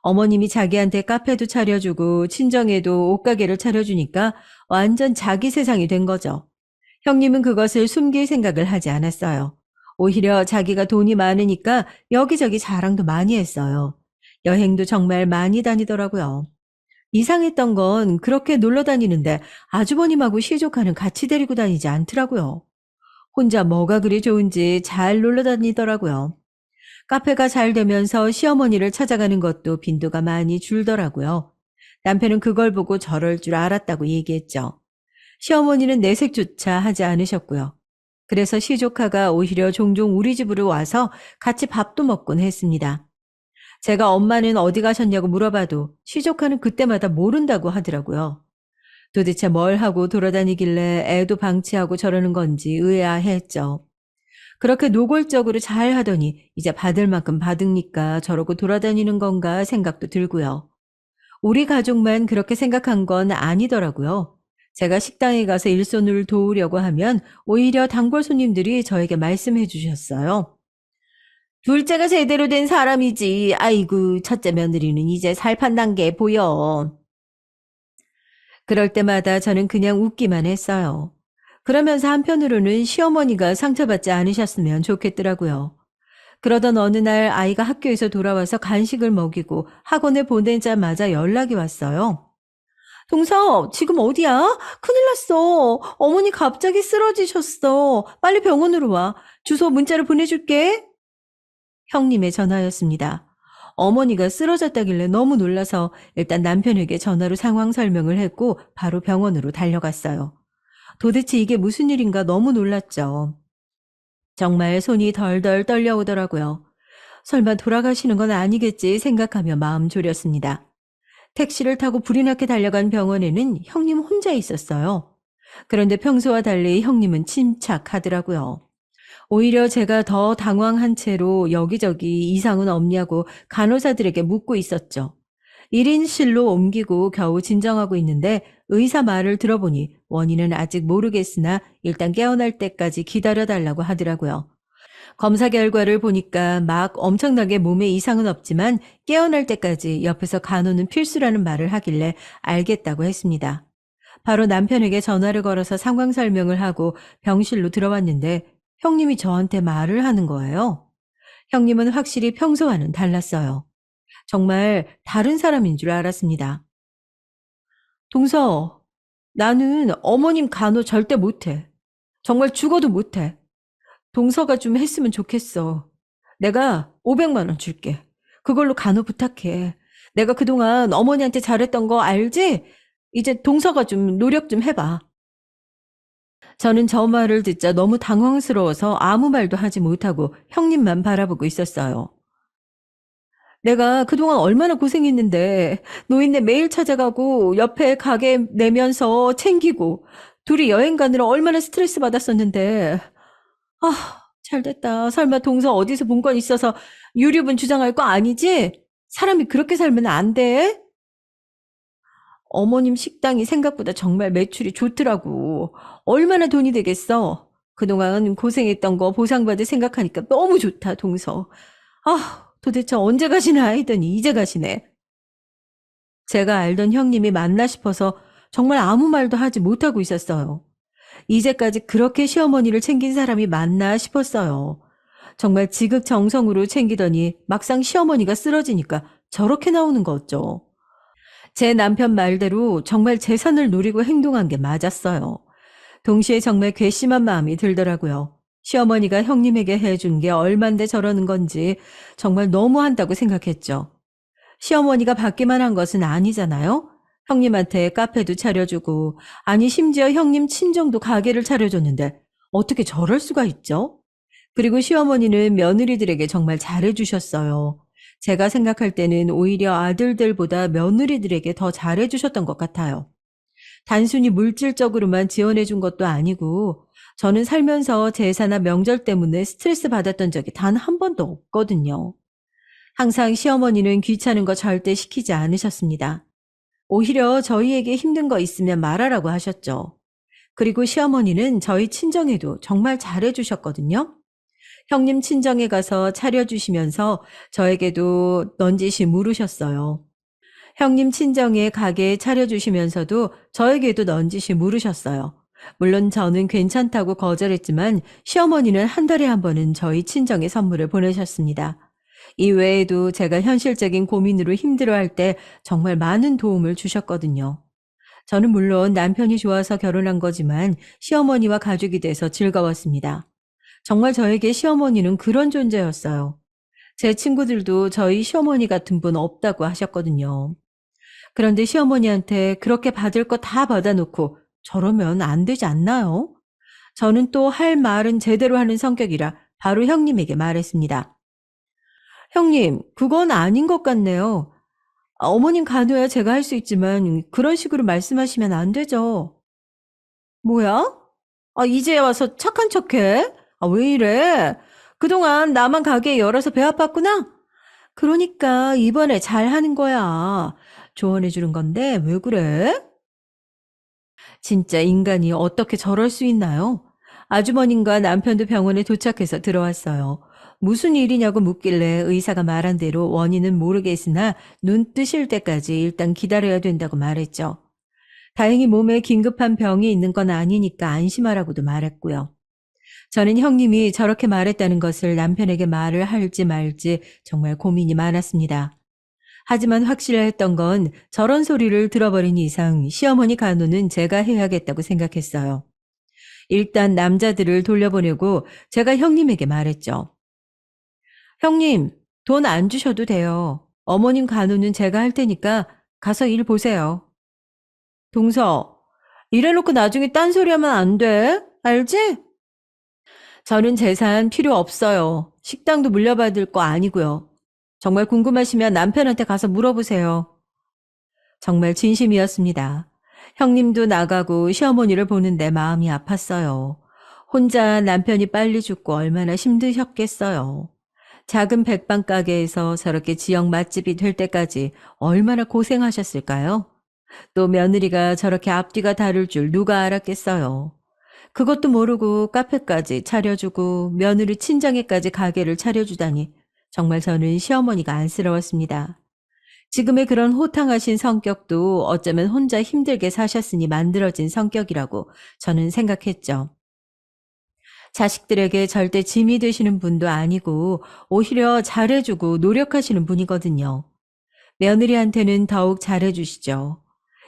어머님이 자기한테 카페도 차려주고 친정에도 옷가게를 차려주니까 완전 자기 세상이 된 거죠. 형님은 그것을 숨길 생각을 하지 않았어요. 오히려 자기가 돈이 많으니까 여기저기 자랑도 많이 했어요. 여행도 정말 많이 다니더라고요. 이상했던 건 그렇게 놀러 다니는데 아주버님하고 시조카는 같이 데리고 다니지 않더라고요. 혼자 뭐가 그리 좋은지 잘 놀러 다니더라고요. 카페가 잘 되면서 시어머니를 찾아가는 것도 빈도가 많이 줄더라고요. 남편은 그걸 보고 저럴 줄 알았다고 얘기했죠. 시어머니는 내색조차 하지 않으셨고요. 그래서 시조카가 오히려 종종 우리 집으로 와서 같이 밥도 먹곤 했습니다. 제가 엄마는 어디 가셨냐고 물어봐도 시조카는 그때마다 모른다고 하더라고요. 도대체 뭘 하고 돌아다니길래 애도 방치하고 저러는 건지 의아했죠. 그렇게 노골적으로 잘 하더니 이제 받을 만큼 받으니까 저러고 돌아다니는 건가 생각도 들고요. 우리 가족만 그렇게 생각한 건 아니더라고요. 제가 식당에 가서 일손을 도우려고 하면 오히려 단골 손님들이 저에게 말씀해 주셨어요. 둘째가 제대로 된 사람이지. 아이고, 첫째 며느리는 이제 살판 단계 보여. 그럴 때마다 저는 그냥 웃기만 했어요. 그러면서 한편으로는 시어머니가 상처받지 않으셨으면 좋겠더라고요. 그러던 어느 날 아이가 학교에서 돌아와서 간식을 먹이고 학원에 보내자마자 연락이 왔어요. 동서, 지금 어디야? 큰일 났어. 어머니 갑자기 쓰러지셨어. 빨리 병원으로 와. 주소 문자로 보내줄게. 형님의 전화였습니다. 어머니가 쓰러졌다길래 너무 놀라서 일단 남편에게 전화로 상황 설명을 했고 바로 병원으로 달려갔어요. 도대체 이게 무슨 일인가 너무 놀랐죠. 정말 손이 덜덜 떨려오더라고요. 설마 돌아가시는 건 아니겠지 생각하며 마음 졸였습니다. 택시를 타고 불이 나게 달려간 병원에는 형님 혼자 있었어요. 그런데 평소와 달리 형님은 침착하더라고요. 오히려 제가 더 당황한 채로 여기저기 이상은 없냐고 간호사들에게 묻고 있었죠. 1인실로 옮기고 겨우 진정하고 있는데 의사 말을 들어보니 원인은 아직 모르겠으나 일단 깨어날 때까지 기다려달라고 하더라고요. 검사 결과를 보니까 막 엄청나게 몸에 이상은 없지만 깨어날 때까지 옆에서 간호는 필수라는 말을 하길래 알겠다고 했습니다. 바로 남편에게 전화를 걸어서 상황 설명을 하고 병실로 들어왔는데 형님이 저한테 말을 하는 거예요. 형님은 확실히 평소와는 달랐어요. 정말 다른 사람인 줄 알았습니다. 동서, 나는 어머님 간호 절대 못해. 정말 죽어도 못해. 동서가 좀 했으면 좋겠어. 내가 500만 원 줄게. 그걸로 간호 부탁해. 내가 그동안 어머니한테 잘했던 거 알지? 이제 동서가 좀 노력 좀 해봐. 저는 저 말을 듣자 너무 당황스러워서 아무 말도 하지 못하고 형님만 바라보고 있었어요. 내가 그동안 얼마나 고생했는데 노인네 매일 찾아가고 옆에 가게 내면서 챙기고 둘이 여행 가느라 얼마나 스트레스 받았었는데 잘됐다. 설마 동서 어디서 본 건 있어서 유류분 주장할 거 아니지? 사람이 그렇게 살면 안 돼? 어머님 식당이 생각보다 정말 매출이 좋더라고. 얼마나 돈이 되겠어? 그동안 고생했던 거 보상받을 생각하니까 너무 좋다, 동서. 도대체 언제 가시나 했더니 이제 가시네. 제가 알던 형님이 맞나 싶어서 정말 아무 말도 하지 못하고 있었어요. 이제까지 그렇게 시어머니를 챙긴 사람이 맞나 싶었어요. 정말 지극정성으로 챙기더니 막상 시어머니가 쓰러지니까 저렇게 나오는 거죠. 제 남편 말대로 정말 재산을 노리고 행동한 게 맞았어요. 동시에 정말 괘씸한 마음이 들더라고요. 시어머니가 형님에게 해준 게 얼만데 저러는 건지 정말 너무한다고 생각했죠. 시어머니가 받기만 한 것은 아니잖아요. 형님한테 카페도 차려주고, 아니 심지어 형님 친정도 가게를 차려줬는데 어떻게 저럴 수가 있죠? 그리고 시어머니는 며느리들에게 정말 잘해주셨어요. 제가 생각할 때는 오히려 아들들보다 며느리들에게 더 잘해주셨던 것 같아요. 단순히 물질적으로만 지원해준 것도 아니고, 저는 살면서 제사나 명절 때문에 스트레스 받았던 적이 단 한 번도 없거든요. 항상 시어머니는 귀찮은 거 절대 시키지 않으셨습니다. 오히려 저희에게 힘든 거 있으면 말하라고 하셨죠. 그리고 시어머니는 저희 친정에도 정말 잘해주셨거든요. 형님 친정에 가서 차려주시면서 저에게도 넌지시 물으셨어요. 형님 친정에 가게 차려주시면서도 저에게도 넌지시 물으셨어요. 물론 저는 괜찮다고 거절했지만 시어머니는 한 달에 한 번은 저희 친정에 선물을 보내셨습니다. 이 외에도 제가 현실적인 고민으로 힘들어할 때 정말 많은 도움을 주셨거든요. 저는 물론 남편이 좋아서 결혼한 거지만 시어머니와 가족이 돼서 즐거웠습니다. 정말 저에게 시어머니는 그런 존재였어요. 제 친구들도 저희 시어머니 같은 분 없다고 하셨거든요. 그런데 시어머니한테 그렇게 받을 거 다 받아놓고 저러면 안 되지 않나요? 저는 또 할 말은 제대로 하는 성격이라 바로 형님에게 말했습니다. 형님, 그건 아닌 것 같네요. 어머님 간호야 제가 할 수 있지만 그런 식으로 말씀하시면 안 되죠. 뭐야? 이제 와서 착한 척해? 왜 이래? 그동안 나만 가게 열어서 배 아팠구나? 그러니까 이번에 잘 하는 거야. 조언해 주는 건데 왜 그래? 진짜 인간이 어떻게 저럴 수 있나요? 아주머님과 남편도 병원에 도착해서 들어왔어요. 무슨 일이냐고 묻길래 의사가 말한 대로 원인은 모르겠으나 눈 뜨실 때까지 일단 기다려야 된다고 말했죠. 다행히 몸에 긴급한 병이 있는 건 아니니까 안심하라고도 말했고요. 저는 형님이 저렇게 말했다는 것을 남편에게 말을 할지 말지 정말 고민이 많았습니다. 하지만 확실했던 건 저런 소리를 들어버린 이상 시어머니 간호는 제가 해야겠다고 생각했어요. 일단 남자들을 돌려보내고 제가 형님에게 말했죠. 형님, 돈 안 주셔도 돼요. 어머님 간호는 제가 할 테니까 가서 일 보세요. 동서, 이래놓고 나중에 딴소리하면 안 돼. 알지? 저는 재산 필요 없어요. 식당도 물려받을 거 아니고요. 정말 궁금하시면 남편한테 가서 물어보세요. 정말 진심이었습니다. 형님도 나가고 시어머니를 보는데 마음이 아팠어요. 혼자 남편이 빨리 죽고 얼마나 힘드셨겠어요. 작은 백반 가게에서 저렇게 지역 맛집이 될 때까지 얼마나 고생하셨을까요? 또 며느리가 저렇게 앞뒤가 다를 줄 누가 알았겠어요. 그것도 모르고 카페까지 차려주고 며느리 친정에까지 가게를 차려주다니 정말 저는 시어머니가 안쓰러웠습니다. 지금의 그런 호탕하신 성격도 어쩌면 혼자 힘들게 사셨으니 만들어진 성격이라고 저는 생각했죠. 자식들에게 절대 짐이 되시는 분도 아니고 오히려 잘해주고 노력하시는 분이거든요. 며느리한테는 더욱 잘해주시죠.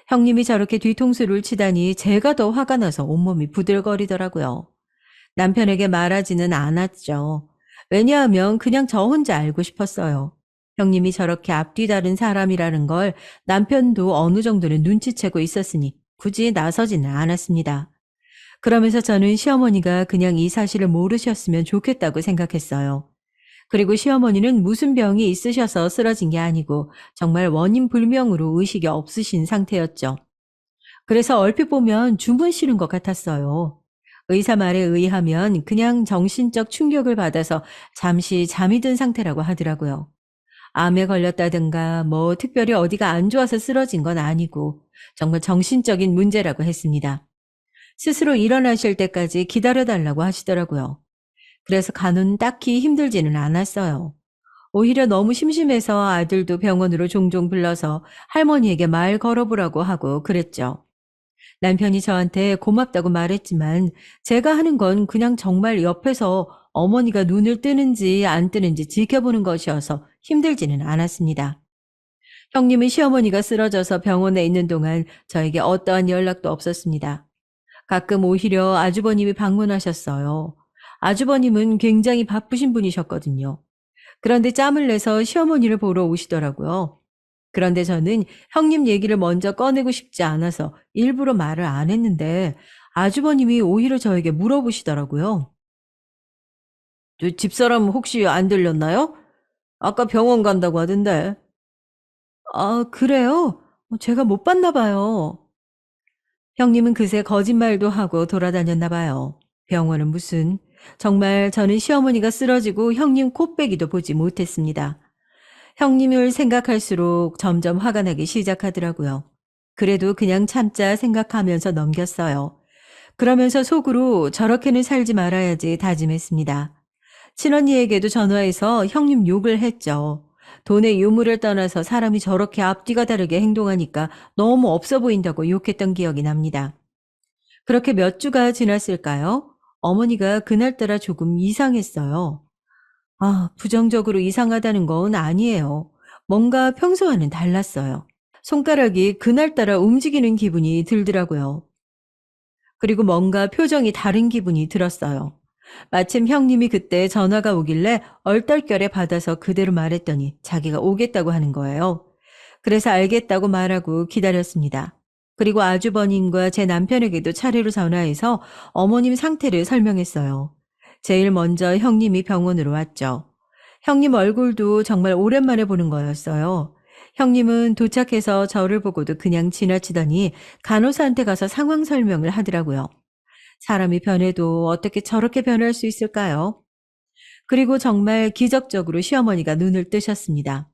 형님이 저렇게 뒤통수를 치다니 제가 더 화가 나서 온몸이 부들거리더라고요. 남편에게 말하지는 않았죠. 왜냐하면 그냥 저 혼자 알고 싶었어요. 형님이 저렇게 앞뒤 다른 사람이라는 걸 남편도 어느 정도는 눈치채고 있었으니 굳이 나서지는 않았습니다. 그러면서 저는 시어머니가 그냥 이 사실을 모르셨으면 좋겠다고 생각했어요. 그리고 시어머니는 무슨 병이 있으셔서 쓰러진 게 아니고 정말 원인 불명으로 의식이 없으신 상태였죠. 그래서 얼핏 보면 주무시는 것 같았어요. 의사 말에 의하면 그냥 정신적 충격을 받아서 잠시 잠이 든 상태라고 하더라고요. 암에 걸렸다든가 뭐 특별히 어디가 안 좋아서 쓰러진 건 아니고 정말 정신적인 문제라고 했습니다. 스스로 일어나실 때까지 기다려달라고 하시더라고요. 그래서 간호는 딱히 힘들지는 않았어요. 오히려 너무 심심해서 아들도 병원으로 종종 불러서 할머니에게 말 걸어보라고 하고 그랬죠. 남편이 저한테 고맙다고 말했지만 제가 하는 건 그냥 정말 옆에서 어머니가 눈을 뜨는지 안 뜨는지 지켜보는 것이어서 힘들지는 않았습니다. 형님은 시어머니가 쓰러져서 병원에 있는 동안 저에게 어떠한 연락도 없었습니다. 가끔 오히려 아주버님이 방문하셨어요. 아주버님은 굉장히 바쁘신 분이셨거든요. 그런데 짬을 내서 시어머니를 보러 오시더라고요. 그런데 저는 형님 얘기를 먼저 꺼내고 싶지 않아서 일부러 말을 안 했는데 아주버님이 오히려 저에게 물어보시더라고요. 저 집사람 혹시 안 들렸나요? 아까 병원 간다고 하던데. 아, 그래요? 제가 못 봤나 봐요. 형님은 그새 거짓말도 하고 돌아다녔나 봐요. 병원은 무슨. 정말 저는 시어머니가 쓰러지고 형님 코빼기도 보지 못했습니다. 형님을 생각할수록 점점 화가 나기 시작하더라고요. 그래도 그냥 참자 생각하면서 넘겼어요. 그러면서 속으로 저렇게는 살지 말아야지 다짐했습니다. 친언니에게도 전화해서 형님 욕을 했죠. 돈의 유무를 떠나서 사람이 저렇게 앞뒤가 다르게 행동하니까 너무 없어 보인다고 욕했던 기억이 납니다. 그렇게 몇 주가 지났을까요? 어머니가 그날따라 조금 이상했어요. 아, 부정적으로 이상하다는 건 아니에요. 뭔가 평소와는 달랐어요. 손가락이 그날따라 움직이는 기분이 들더라고요. 그리고 뭔가 표정이 다른 기분이 들었어요. 마침 형님이 그때 전화가 오길래 얼떨결에 받아서 그대로 말했더니 자기가 오겠다고 하는 거예요. 그래서 알겠다고 말하고 기다렸습니다. 그리고 아주버님과 제 남편에게도 차례로 전화해서 어머님 상태를 설명했어요. 제일 먼저 형님이 병원으로 왔죠. 형님 얼굴도 정말 오랜만에 보는 거였어요. 형님은 도착해서 저를 보고도 그냥 지나치더니 간호사한테 가서 상황 설명을 하더라고요. 사람이 변해도 어떻게 저렇게 변할 수 있을까요? 그리고 정말 기적적으로 시어머니가 눈을 뜨셨습니다.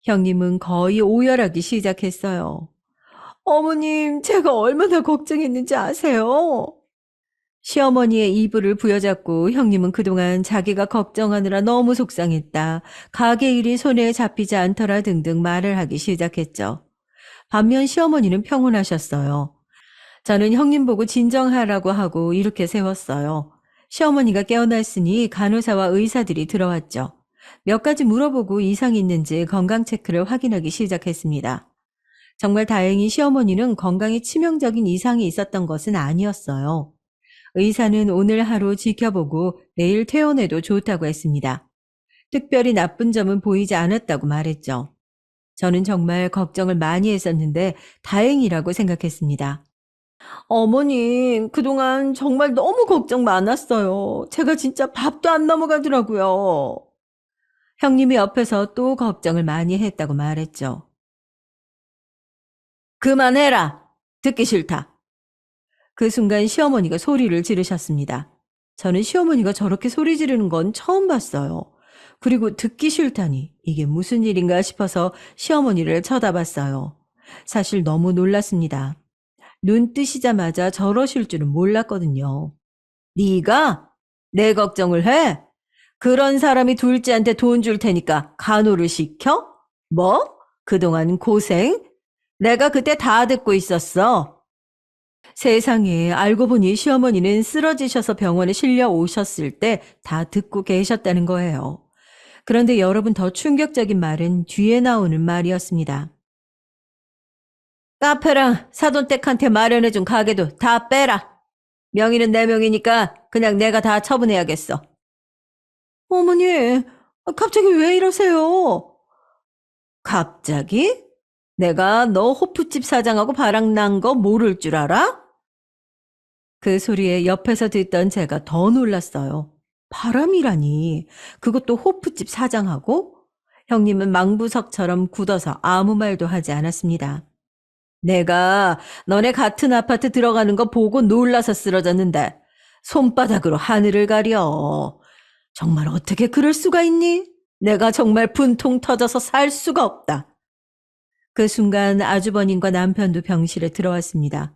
형님은 거의 오열하기 시작했어요. 어머님, 제가 얼마나 걱정했는지 아세요? 시어머니의 이불을 부여잡고 형님은 그동안 자기가 걱정하느라 너무 속상했다. 가게 일이 손에 잡히지 않더라 등등 말을 하기 시작했죠. 반면 시어머니는 평온하셨어요. 저는 형님 보고 진정하라고 하고 이렇게 세웠어요. 시어머니가 깨어났으니 간호사와 의사들이 들어왔죠. 몇 가지 물어보고 이상이 있는지 건강 체크를 확인하기 시작했습니다. 정말 다행히 시어머니는 건강에 치명적인 이상이 있었던 것은 아니었어요. 의사는 오늘 하루 지켜보고 내일 퇴원해도 좋다고 했습니다. 특별히 나쁜 점은 보이지 않았다고 말했죠. 저는 정말 걱정을 많이 했었는데 다행이라고 생각했습니다. 어머님, 그동안 정말 너무 걱정 많았어요. 제가 진짜 밥도 안 넘어가더라고요. 형님이 옆에서 또 걱정을 많이 했다고 말했죠. 그만해라! 듣기 싫다. 그 순간 시어머니가 소리를 지르셨습니다. 저는 시어머니가 저렇게 소리 지르는 건 처음 봤어요. 그리고 듣기 싫다니 이게 무슨 일인가 싶어서 시어머니를 쳐다봤어요. 사실 너무 놀랐습니다. 눈 뜨시자마자 저러실 줄은 몰랐거든요. 네가 내 걱정을 해? 그런 사람이 둘째한테 돈 줄 테니까 간호를 시켜? 뭐? 그동안 고생? 내가 그때 다 듣고 있었어. 세상에, 알고 보니 시어머니는 쓰러지셔서 병원에 실려 오셨을 때 다 듣고 계셨다는 거예요. 그런데 여러분, 더 충격적인 말은 뒤에 나오는 말이었습니다. 카페랑 사돈댁한테 마련해준 가게도 다 빼라. 명의는 내 명이니까 그냥 내가 다 처분해야겠어. 어머니, 갑자기 왜 이러세요? 갑자기? 내가 너 호프집 사장하고 바람난 거 모를 줄 알아? 그 소리에 옆에서 듣던 제가 더 놀랐어요. 바람이라니. 그것도 호프집 사장하고? 형님은 망부석처럼 굳어서 아무 말도 하지 않았습니다. 내가 너네 같은 아파트 들어가는 거 보고 놀라서 쓰러졌는데 손바닥으로 하늘을 가려. 정말 어떻게 그럴 수가 있니? 내가 정말 분통 터져서 살 수가 없다. 그 순간 아주버님과 남편도 병실에 들어왔습니다.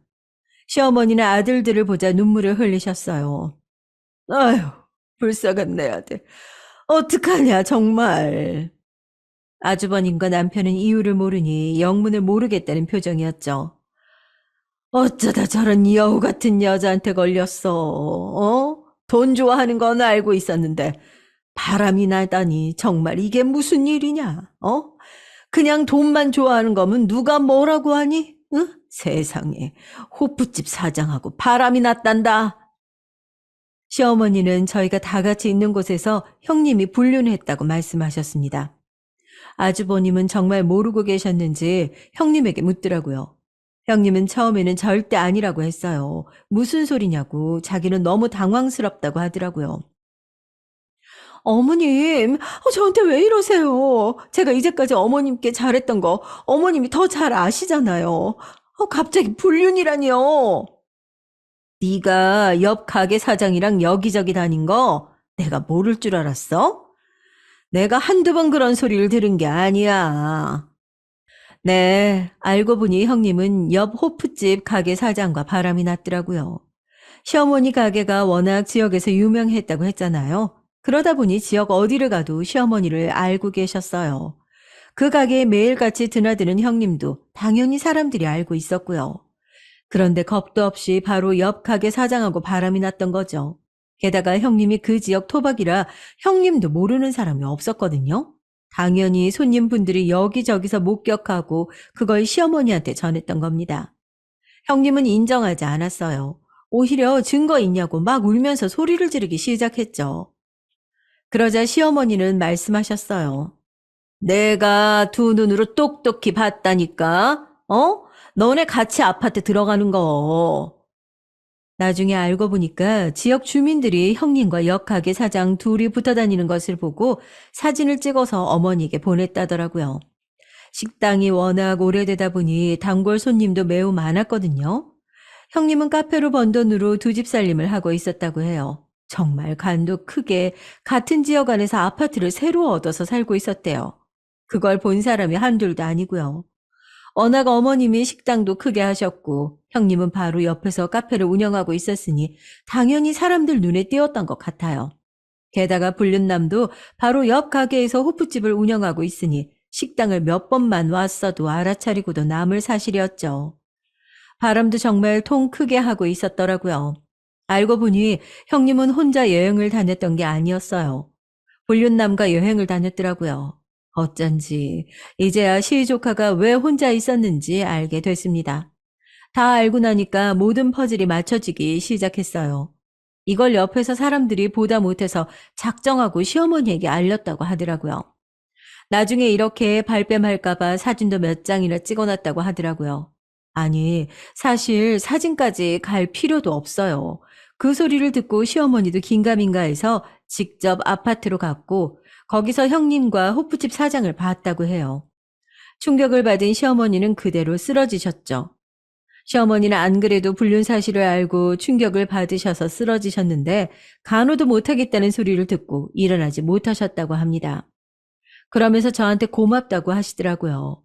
시어머니는 아들들을 보자 눈물을 흘리셨어요. 아휴, 불쌍한 내 아들. 어떡하냐, 정말. 아주버님과 남편은 이유를 모르니 영문을 모르겠다는 표정이었죠. 어쩌다 저런 여우 같은 여자한테 걸렸어. 돈 좋아하는 건 알고 있었는데 바람이 나다니 정말 이게 무슨 일이냐? 그냥 돈만 좋아하는 거면 누가 뭐라고 하니? 응? 세상에 호프집 사장하고 바람이 났단다. 시어머니는 저희가 다 같이 있는 곳에서 형님이 불륜했다고 말씀하셨습니다. 아주버님은 정말 모르고 계셨는지 형님에게 묻더라고요. 형님은 처음에는 절대 아니라고 했어요. 무슨 소리냐고 자기는 너무 당황스럽다고 하더라고요. 어머님, 저한테 왜 이러세요? 제가 이제까지 어머님께 잘했던 거 어머님이 더 잘 아시잖아요. 갑자기 불륜이라니요. 네가 옆 가게 사장이랑 여기저기 다닌 거 내가 모를 줄 알았어? 내가 한두 번 그런 소리를 들은 게 아니야. 네, 알고 보니 형님은 옆 호프집 가게 사장과 바람이 났더라고요. 시어머니 가게가 워낙 지역에서 유명했다고 했잖아요. 그러다 보니 지역 어디를 가도 시어머니를 알고 계셨어요. 그 가게에 매일같이 드나드는 형님도 당연히 사람들이 알고 있었고요. 그런데 겁도 없이 바로 옆 가게 사장하고 바람이 났던 거죠. 게다가 형님이 그 지역 토박이라 형님도 모르는 사람이 없었거든요. 당연히 손님분들이 여기저기서 목격하고 그걸 시어머니한테 전했던 겁니다. 형님은 인정하지 않았어요. 오히려 증거 있냐고 막 울면서 소리를 지르기 시작했죠. 그러자 시어머니는 말씀하셨어요. 내가 두 눈으로 똑똑히 봤다니까, 너네 같이 아파트 들어가는 거. 나중에 알고 보니까 지역 주민들이 형님과 옆 가게 사장 둘이 붙어 다니는 것을 보고 사진을 찍어서 어머니에게 보냈다더라고요. 식당이 워낙 오래되다 보니 단골 손님도 매우 많았거든요. 형님은 카페로 번 돈으로 두 집 살림을 하고 있었다고 해요. 정말 간도 크게 같은 지역 안에서 아파트를 새로 얻어서 살고 있었대요. 그걸 본 사람이 한둘도 아니고요. 워낙 어머님이 식당도 크게 하셨고 형님은 바로 옆에서 카페를 운영하고 있었으니 당연히 사람들 눈에 띄었던 것 같아요. 게다가 불륜남도 바로 옆 가게에서 호프집을 운영하고 있으니 식당을 몇 번만 왔어도 알아차리고도 남을 사실이었죠. 바람도 정말 통 크게 하고 있었더라고요. 알고 보니 형님은 혼자 여행을 다녔던 게 아니었어요. 불륜남과 여행을 다녔더라고요. 어쩐지 이제야 시조카가 왜 혼자 있었는지 알게 됐습니다. 다 알고 나니까 모든 퍼즐이 맞춰지기 시작했어요. 이걸 옆에서 사람들이 보다 못해서 작정하고 시어머니에게 알렸다고 하더라고요. 나중에 이렇게 발뺌할까봐 사진도 몇 장이나 찍어놨다고 하더라고요. 아니, 사실 사진까지 갈 필요도 없어요. 그 소리를 듣고 시어머니도 긴가민가해서 직접 아파트로 갔고 거기서 형님과 호프집 사장을 봤다고 해요. 충격을 받은 시어머니는 그대로 쓰러지셨죠. 시어머니는 안 그래도 불륜 사실을 알고 충격을 받으셔서 쓰러지셨는데 간호도 못하겠다는 소리를 듣고 일어나지 못하셨다고 합니다. 그러면서 저한테 고맙다고 하시더라고요.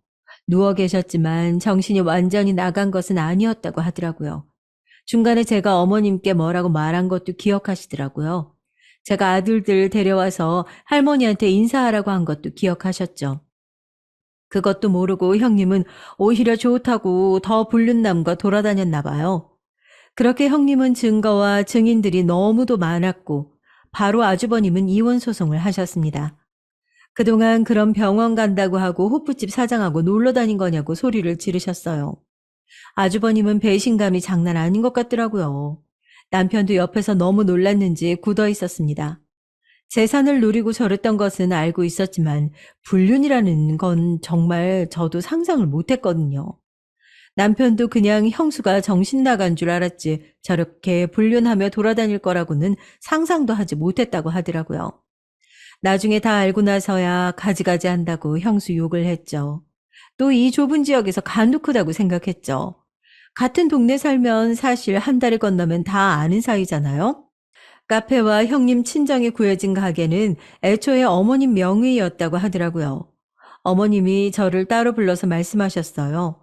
누워 계셨지만 정신이 완전히 나간 것은 아니었다고 하더라고요. 중간에 제가 어머님께 뭐라고 말한 것도 기억하시더라고요. 제가 아들들 데려와서 할머니한테 인사하라고 한 것도 기억하셨죠. 그것도 모르고 형님은 오히려 좋다고 더 불륜남과 돌아다녔나 봐요. 그렇게 형님은 증거와 증인들이 너무도 많았고 바로 아주버님은 이혼 소송을 하셨습니다. 그동안 그럼 병원 간다고 하고 호프집 사장하고 놀러 다닌 거냐고 소리를 지르셨어요. 아주버님은 배신감이 장난 아닌 것 같더라고요. 남편도 옆에서 너무 놀랐는지 굳어 있었습니다. 재산을 노리고 저랬던 것은 알고 있었지만 불륜이라는 건 정말 저도 상상을 못했거든요. 남편도 그냥 형수가 정신 나간 줄 알았지 저렇게 불륜하며 돌아다닐 거라고는 상상도 하지 못했다고 하더라고요. 나중에 다 알고 나서야 가지가지 한다고 형수 욕을 했죠. 또 이 좁은 지역에서 간두크다고 생각했죠. 같은 동네 살면 사실 한 달을 건너면 다 아는 사이잖아요. 카페와 형님 친정에 구해진 가게는 애초에 어머님 명의였다고 하더라고요. 어머님이 저를 따로 불러서 말씀하셨어요.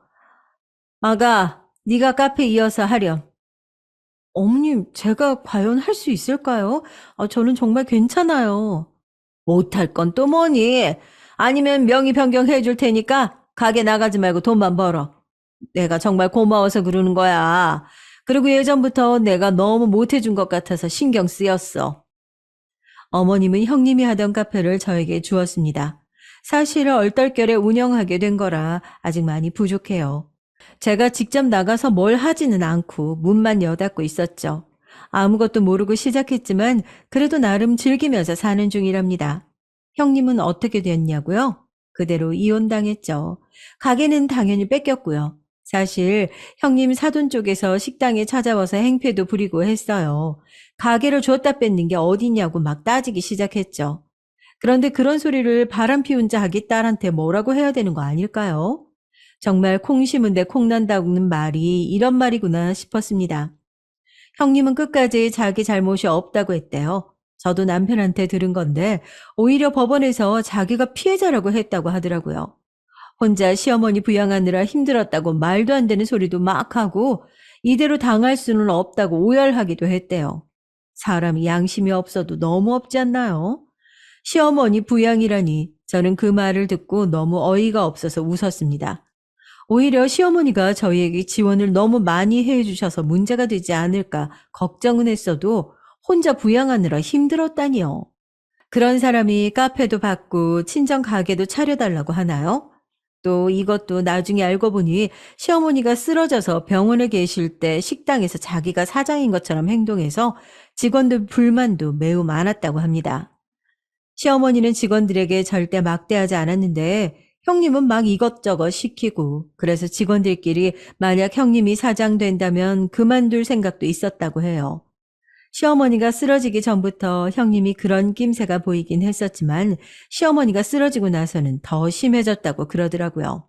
아가, 네가 카페 이어서 하렴. 어머님, 제가 과연 할 수 있을까요? 저는 정말 괜찮아요. 못할 건 또 뭐니? 아니면 명의 변경해 줄 테니까 가게 나가지 말고 돈만 벌어. 내가 정말 고마워서 그러는 거야. 그리고 예전부터 내가 너무 못해준 것 같아서 신경 쓰였어. 어머님은 형님이 하던 카페를 저에게 주었습니다. 사실 얼떨결에 운영하게 된 거라 아직 많이 부족해요. 제가 직접 나가서 뭘 하지는 않고 문만 여닫고 있었죠. 아무것도 모르고 시작했지만 그래도 나름 즐기면서 사는 중이랍니다. 형님은 어떻게 됐냐고요? 그대로 이혼당했죠. 가게는 당연히 뺏겼고요. 사실 형님 사돈 쪽에서 식당에 찾아와서 행패도 부리고 했어요. 가게를 줬다 뺏는 게 어디냐고 막 따지기 시작했죠. 그런데 그런 소리를 바람 피운 자기 딸한테 뭐라고 해야 되는 거 아닐까요? 정말 콩 심은 데 콩 난다는 말이 이런 말이구나 싶었습니다. 형님은 끝까지 자기 잘못이 없다고 했대요. 저도 남편한테 들은 건데 오히려 법원에서 자기가 피해자라고 했다고 하더라고요. 혼자 시어머니 부양하느라 힘들었다고 말도 안 되는 소리도 막 하고 이대로 당할 수는 없다고 오열하기도 했대요. 사람이 양심이 없어도 너무 없지 않나요? 시어머니 부양이라니 저는 그 말을 듣고 너무 어이가 없어서 웃었습니다. 오히려 시어머니가 저희에게 지원을 너무 많이 해주셔서 문제가 되지 않을까 걱정은 했어도 혼자 부양하느라 힘들었다니요. 그런 사람이 카페도 받고 친정 가게도 차려달라고 하나요? 또 이것도 나중에 알고 보니 시어머니가 쓰러져서 병원에 계실 때 식당에서 자기가 사장인 것처럼 행동해서 직원들 불만도 매우 많았다고 합니다. 시어머니는 직원들에게 절대 막대하지 않았는데 형님은 막 이것저것 시키고 그래서 직원들끼리 만약 형님이 사장 된다면 그만둘 생각도 있었다고 해요. 시어머니가 쓰러지기 전부터 형님이 그런 낌새가 보이긴 했었지만 시어머니가 쓰러지고 나서는 더 심해졌다고 그러더라고요.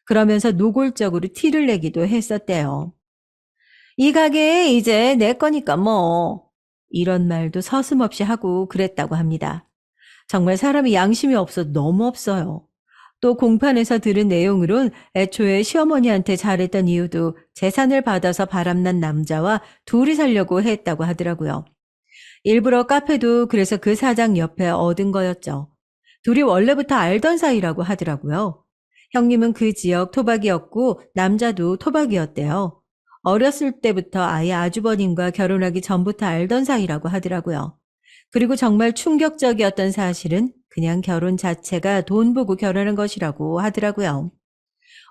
그러면서 노골적으로 티를 내기도 했었대요. 이 가게 이제 내 거니까 뭐. 이런 말도 서슴없이 하고 그랬다고 합니다. 정말 사람이 양심이 없어 너무 없어요. 또 공판에서 들은 내용으론 애초에 시어머니한테 잘했던 이유도 재산을 받아서 바람난 남자와 둘이 살려고 했다고 하더라고요. 일부러 카페도 그래서 그 사장 옆에 얻은 거였죠. 둘이 원래부터 알던 사이라고 하더라고요. 형님은 그 지역 토박이었고 남자도 토박이었대요. 어렸을 때부터 아예 아주버님과 결혼하기 전부터 알던 사이라고 하더라고요. 그리고 정말 충격적이었던 사실은 그냥 결혼 자체가 돈 보고 결혼한 것이라고 하더라고요.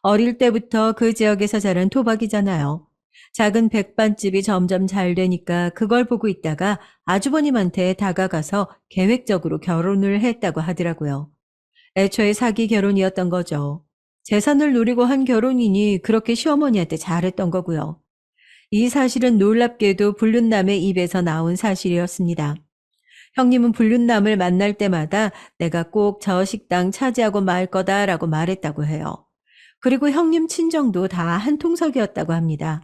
어릴 때부터 그 지역에서 자란 토박이잖아요. 작은 백반집이 점점 잘 되니까 그걸 보고 있다가 아주버님한테 다가가서 계획적으로 결혼을 했다고 하더라고요. 애초에 사기 결혼이었던 거죠. 재산을 노리고 한 결혼이니 그렇게 시어머니한테 잘했던 거고요. 이 사실은 놀랍게도 불륜남의 입에서 나온 사실이었습니다. 형님은 불륜남을 만날 때마다 내가 꼭 저 식당 차지하고 말 거다라고 말했다고 해요. 그리고 형님 친정도 다 한 통속이었다고 합니다.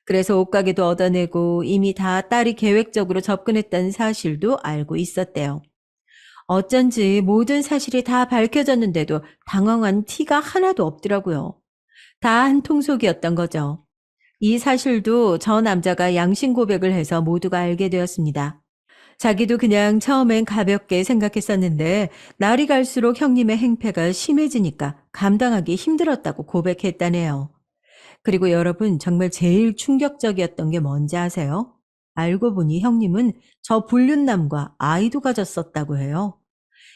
그래서 옷가게도 얻어내고 이미 다 딸이 계획적으로 접근했다는 사실도 알고 있었대요. 어쩐지 모든 사실이 다 밝혀졌는데도 당황한 티가 하나도 없더라고요. 다 한 통속이었던 거죠. 이 사실도 저 남자가 양심 고백을 해서 모두가 알게 되었습니다. 자기도 그냥 처음엔 가볍게 생각했었는데 날이 갈수록 형님의 행패가 심해지니까 감당하기 힘들었다고 고백했다네요. 그리고 여러분 정말 제일 충격적이었던 게 뭔지 아세요? 알고 보니 형님은 저 불륜남과 아이도 가졌었다고 해요.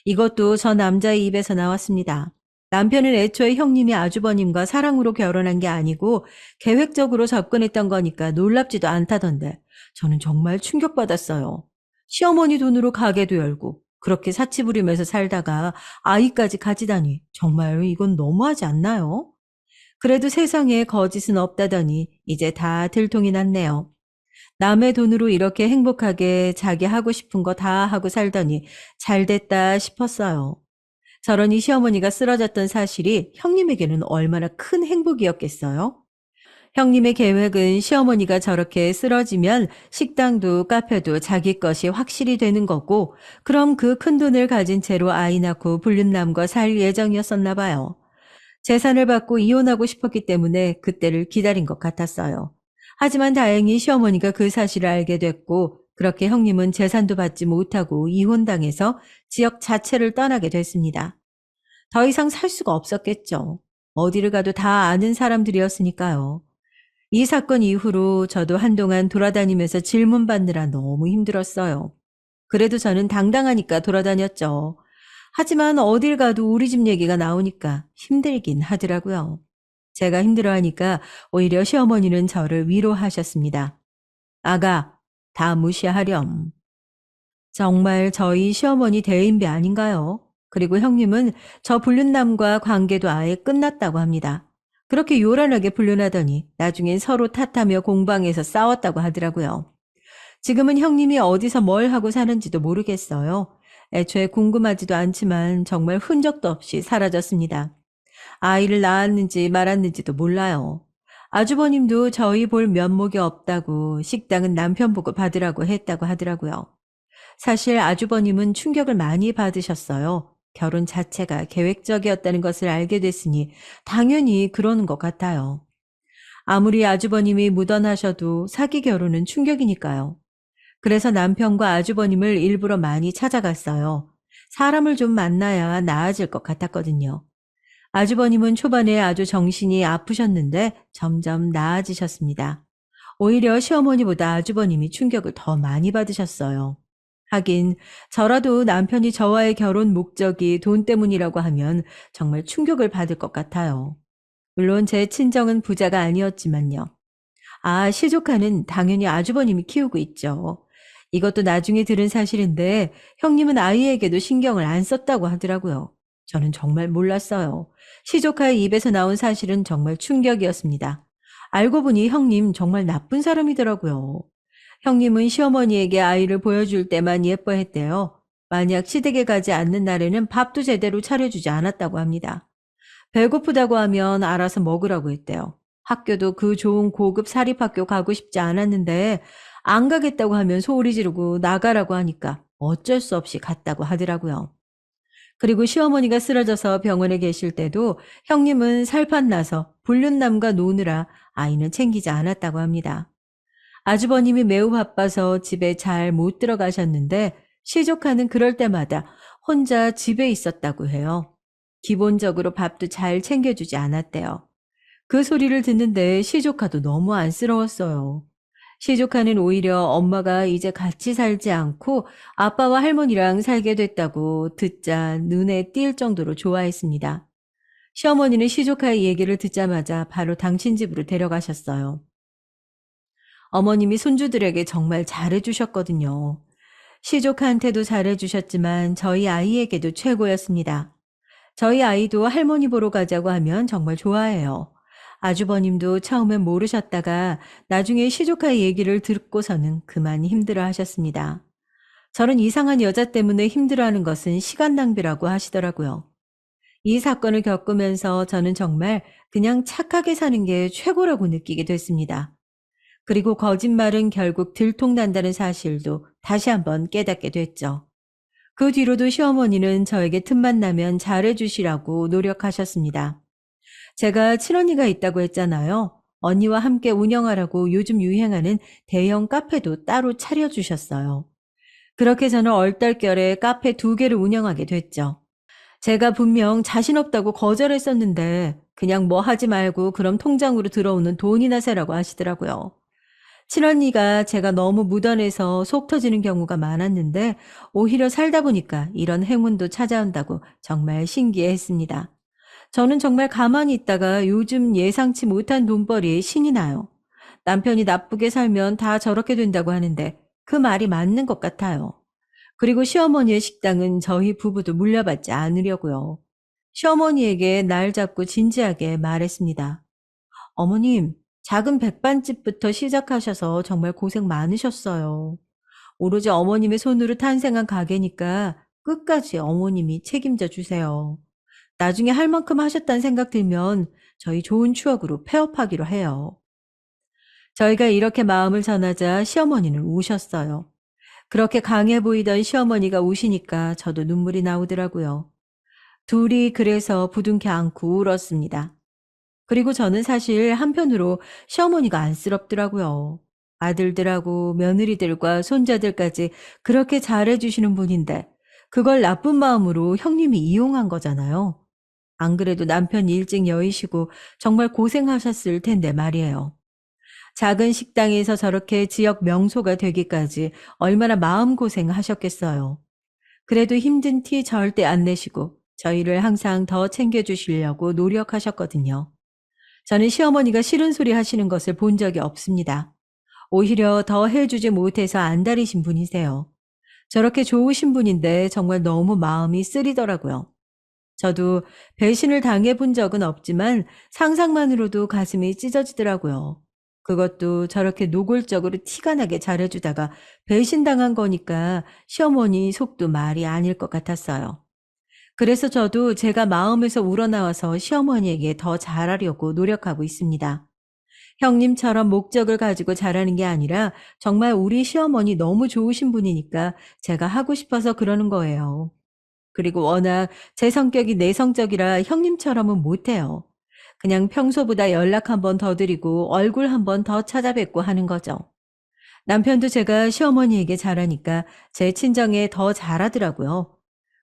이것도 저 남자의 입에서 나왔습니다. 남편은 애초에 형님이 아주버님과 사랑으로 결혼한 게 아니고 계획적으로 접근했던 거니까 놀랍지도 않다던데 저는 정말 충격받았어요. 시어머니 돈으로 가게도 열고 그렇게 사치 부리면서 살다가 아이까지 가지다니 정말 이건 너무하지 않나요? 그래도 세상에 거짓은 없다더니 이제 다 들통이 났네요. 남의 돈으로 이렇게 행복하게 자기 하고 싶은 거 다 하고 살더니 잘 됐다 싶었어요. 저러니 시어머니가 쓰러졌던 사실이 형님에게는 얼마나 큰 행복이었겠어요? 형님의 계획은 시어머니가 저렇게 쓰러지면 식당도 카페도 자기 것이 확실히 되는 거고, 그럼 그 큰 돈을 가진 채로 아이 낳고 불륜남과 살 예정이었었나 봐요. 재산을 받고 이혼하고 싶었기 때문에 그때를 기다린 것 같았어요. 하지만 다행히 시어머니가 그 사실을 알게 됐고, 그렇게 형님은 재산도 받지 못하고 이혼당해서 지역 자체를 떠나게 됐습니다. 더 이상 살 수가 없었겠죠. 어디를 가도 다 아는 사람들이었으니까요. 이 사건 이후로 저도 한동안 돌아다니면서 질문 받느라 너무 힘들었어요. 그래도 저는 당당하니까 돌아다녔죠. 하지만 어딜 가도 우리 집 얘기가 나오니까 힘들긴 하더라고요. 제가 힘들어하니까 오히려 시어머니는 저를 위로하셨습니다. 아가, 다 무시하렴. 정말 저희 시어머니 대인배 아닌가요? 그리고 형님은 저 불륜남과 관계도 아예 끝났다고 합니다. 그렇게 요란하게 불륜하더니 나중엔 서로 탓하며 공방에서 싸웠다고 하더라고요. 지금은 형님이 어디서 뭘 하고 사는지도 모르겠어요. 애초에 궁금하지도 않지만 정말 흔적도 없이 사라졌습니다. 아이를 낳았는지 말았는지도 몰라요. 아주버님도 저희 볼 면목이 없다고 식당은 남편 보고 받으라고 했다고 하더라고요. 사실 아주버님은 충격을 많이 받으셨어요. 결혼 자체가 계획적이었다는 것을 알게 됐으니 당연히 그러는 것 같아요. 아무리 아주버님이 무던하셔도 사기 결혼은 충격이니까요. 그래서 남편과 아주버님을 일부러 많이 찾아갔어요. 사람을 좀 만나야 나아질 것 같았거든요. 아주버님은 초반에 아주 정신이 아프셨는데 점점 나아지셨습니다. 오히려 시어머니보다 아주버님이 충격을 더 많이 받으셨어요. 하긴 저라도 남편이 저와의 결혼 목적이 돈 때문이라고 하면 정말 충격을 받을 것 같아요. 물론 제 친정은 부자가 아니었지만요. 아, 시조카는 당연히 아주버님이 키우고 있죠. 이것도 나중에 들은 사실인데 형님은 아이에게도 신경을 안 썼다고 하더라고요. 저는 정말 몰랐어요. 시조카의 입에서 나온 사실은 정말 충격이었습니다. 알고 보니 형님 정말 나쁜 사람이더라고요. 형님은 시어머니에게 아이를 보여줄 때만 예뻐했대요. 만약 시댁에 가지 않는 날에는 밥도 제대로 차려주지 않았다고 합니다. 배고프다고 하면 알아서 먹으라고 했대요. 학교도 그 좋은 고급 사립학교 가고 싶지 않았는데 안 가겠다고 하면 소리 지르고 나가라고 하니까 어쩔 수 없이 갔다고 하더라고요. 그리고 시어머니가 쓰러져서 병원에 계실 때도 형님은 살판 나서 불륜남과 노느라 아이는 챙기지 않았다고 합니다. 아주버님이 매우 바빠서 집에 잘 못 들어가셨는데 시조카는 그럴 때마다 혼자 집에 있었다고 해요. 기본적으로 밥도 잘 챙겨주지 않았대요. 그 소리를 듣는데 시조카도 너무 안쓰러웠어요. 시조카는 오히려 엄마가 이제 같이 살지 않고 아빠와 할머니랑 살게 됐다고 듣자 눈에 띌 정도로 좋아했습니다. 시어머니는 시조카의 얘기를 듣자마자 바로 당신 집으로 데려가셨어요. 어머님이 손주들에게 정말 잘해주셨거든요. 시조카한테도 잘해주셨지만 저희 아이에게도 최고였습니다. 저희 아이도 할머니 보러 가자고 하면 정말 좋아해요. 아주버님도 처음엔 모르셨다가 나중에 시조카의 얘기를 듣고서는 그만 힘들어 하셨습니다. 저런 이상한 여자 때문에 힘들어하는 것은 시간 낭비라고 하시더라고요. 이 사건을 겪으면서 저는 정말 그냥 착하게 사는 게 최고라고 느끼게 됐습니다. 그리고 거짓말은 결국 들통난다는 사실도 다시 한번 깨닫게 됐죠. 그 뒤로도 시어머니는 저에게 틈만 나면 잘해주시라고 노력하셨습니다. 제가 친언니가 있다고 했잖아요. 언니와 함께 운영하라고 요즘 유행하는 대형 카페도 따로 차려주셨어요. 그렇게 저는 얼떨결에 카페 2개를 운영하게 됐죠. 제가 분명 자신 없다고 거절했었는데 그냥 뭐 하지 말고 그럼 통장으로 들어오는 돈이나 세라고 하시더라고요. 친언니가 제가 너무 무던해서 속 터지는 경우가 많았는데 오히려 살다 보니까 이런 행운도 찾아온다고 정말 신기해했습니다. 저는 정말 가만히 있다가 요즘 예상치 못한 돈벌이에 신이 나요. 남편이 나쁘게 살면 다 저렇게 된다고 하는데 그 말이 맞는 것 같아요. 그리고 시어머니의 식당은 저희 부부도 물려받지 않으려고요. 시어머니에게 날 잡고 진지하게 말했습니다. 어머님, 작은 백반집부터 시작하셔서 정말 고생 많으셨어요. 오로지 어머님의 손으로 탄생한 가게니까 끝까지 어머님이 책임져 주세요. 나중에 할 만큼 하셨다는 생각 들면 저희 좋은 추억으로 폐업하기로 해요. 저희가 이렇게 마음을 전하자 시어머니는 우셨어요. 그렇게 강해 보이던 시어머니가 우시니까 저도 눈물이 나오더라고요. 둘이 그래서 부둥켜 안고 울었습니다. 그리고 저는 사실 한편으로 시어머니가 안쓰럽더라고요. 아들들하고 며느리들과 손자들까지 그렇게 잘해주시는 분인데 그걸 나쁜 마음으로 형님이 이용한 거잖아요. 안 그래도 남편이 일찍 여의시고 정말 고생하셨을 텐데 말이에요. 작은 식당에서 저렇게 지역 명소가 되기까지 얼마나 마음고생 하셨겠어요. 그래도 힘든 티 절대 안 내시고 저희를 항상 더 챙겨주시려고 노력하셨거든요. 저는 시어머니가 싫은 소리 하시는 것을 본 적이 없습니다. 오히려 더 해주지 못해서 안달이신 분이세요. 저렇게 좋으신 분인데 정말 너무 마음이 쓰리더라고요. 저도 배신을 당해본 적은 없지만 상상만으로도 가슴이 찢어지더라고요. 그것도 저렇게 노골적으로 티가 나게 잘해주다가 배신당한 거니까 시어머니 속도 말이 아닐 것 같았어요. 그래서 저도 제가 마음에서 우러나와서 시어머니에게 더 잘하려고 노력하고 있습니다. 형님처럼 목적을 가지고 잘하는 게 아니라 정말 우리 시어머니 너무 좋으신 분이니까 제가 하고 싶어서 그러는 거예요. 그리고 워낙 제 성격이 내성적이라 형님처럼은 못해요. 그냥 평소보다 연락 한번 더 드리고 얼굴 한번 더 찾아뵙고 하는 거죠. 남편도 제가 시어머니에게 잘하니까 제 친정에 더 잘하더라고요.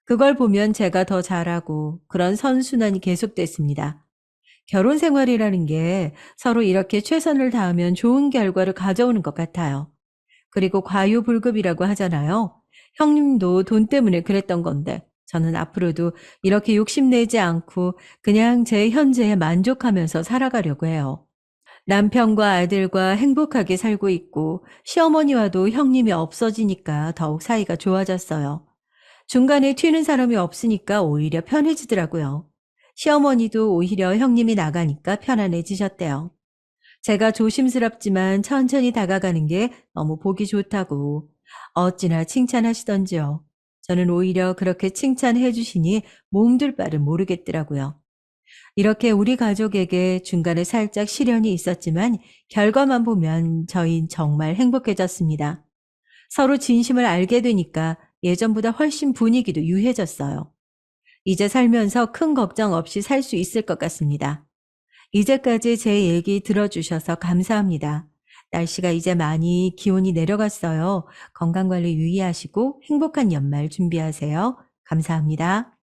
그걸 보면 제가 더 잘하고 그런 선순환이 계속됐습니다. 결혼 생활이라는 게 서로 이렇게 최선을 다하면 좋은 결과를 가져오는 것 같아요. 그리고 과유불급이라고 하잖아요. 형님도 돈 때문에 그랬던 건데 저는 앞으로도 이렇게 욕심내지 않고 그냥 제 현재에 만족하면서 살아가려고 해요. 남편과 아들과 행복하게 살고 있고 시어머니와도 형님이 없어지니까 더욱 사이가 좋아졌어요. 중간에 튀는 사람이 없으니까 오히려 편해지더라고요. 시어머니도 오히려 형님이 나가니까 편안해지셨대요. 제가 조심스럽지만 천천히 다가가는 게 너무 보기 좋다고 어찌나 칭찬하시던지요. 저는 오히려 그렇게 칭찬해 주시니 몸둘 바를 모르겠더라고요. 이렇게 우리 가족에게 중간에 살짝 시련이 있었지만 결과만 보면 저희 정말 행복해졌습니다. 서로 진심을 알게 되니까 예전보다 훨씬 분위기도 유해졌어요. 이제 살면서 큰 걱정 없이 살 수 있을 것 같습니다. 이제까지 제 얘기 들어주셔서 감사합니다. 날씨가 이제 많이 기온이 내려갔어요. 건강관리 유의하시고 행복한 연말 준비하세요. 감사합니다.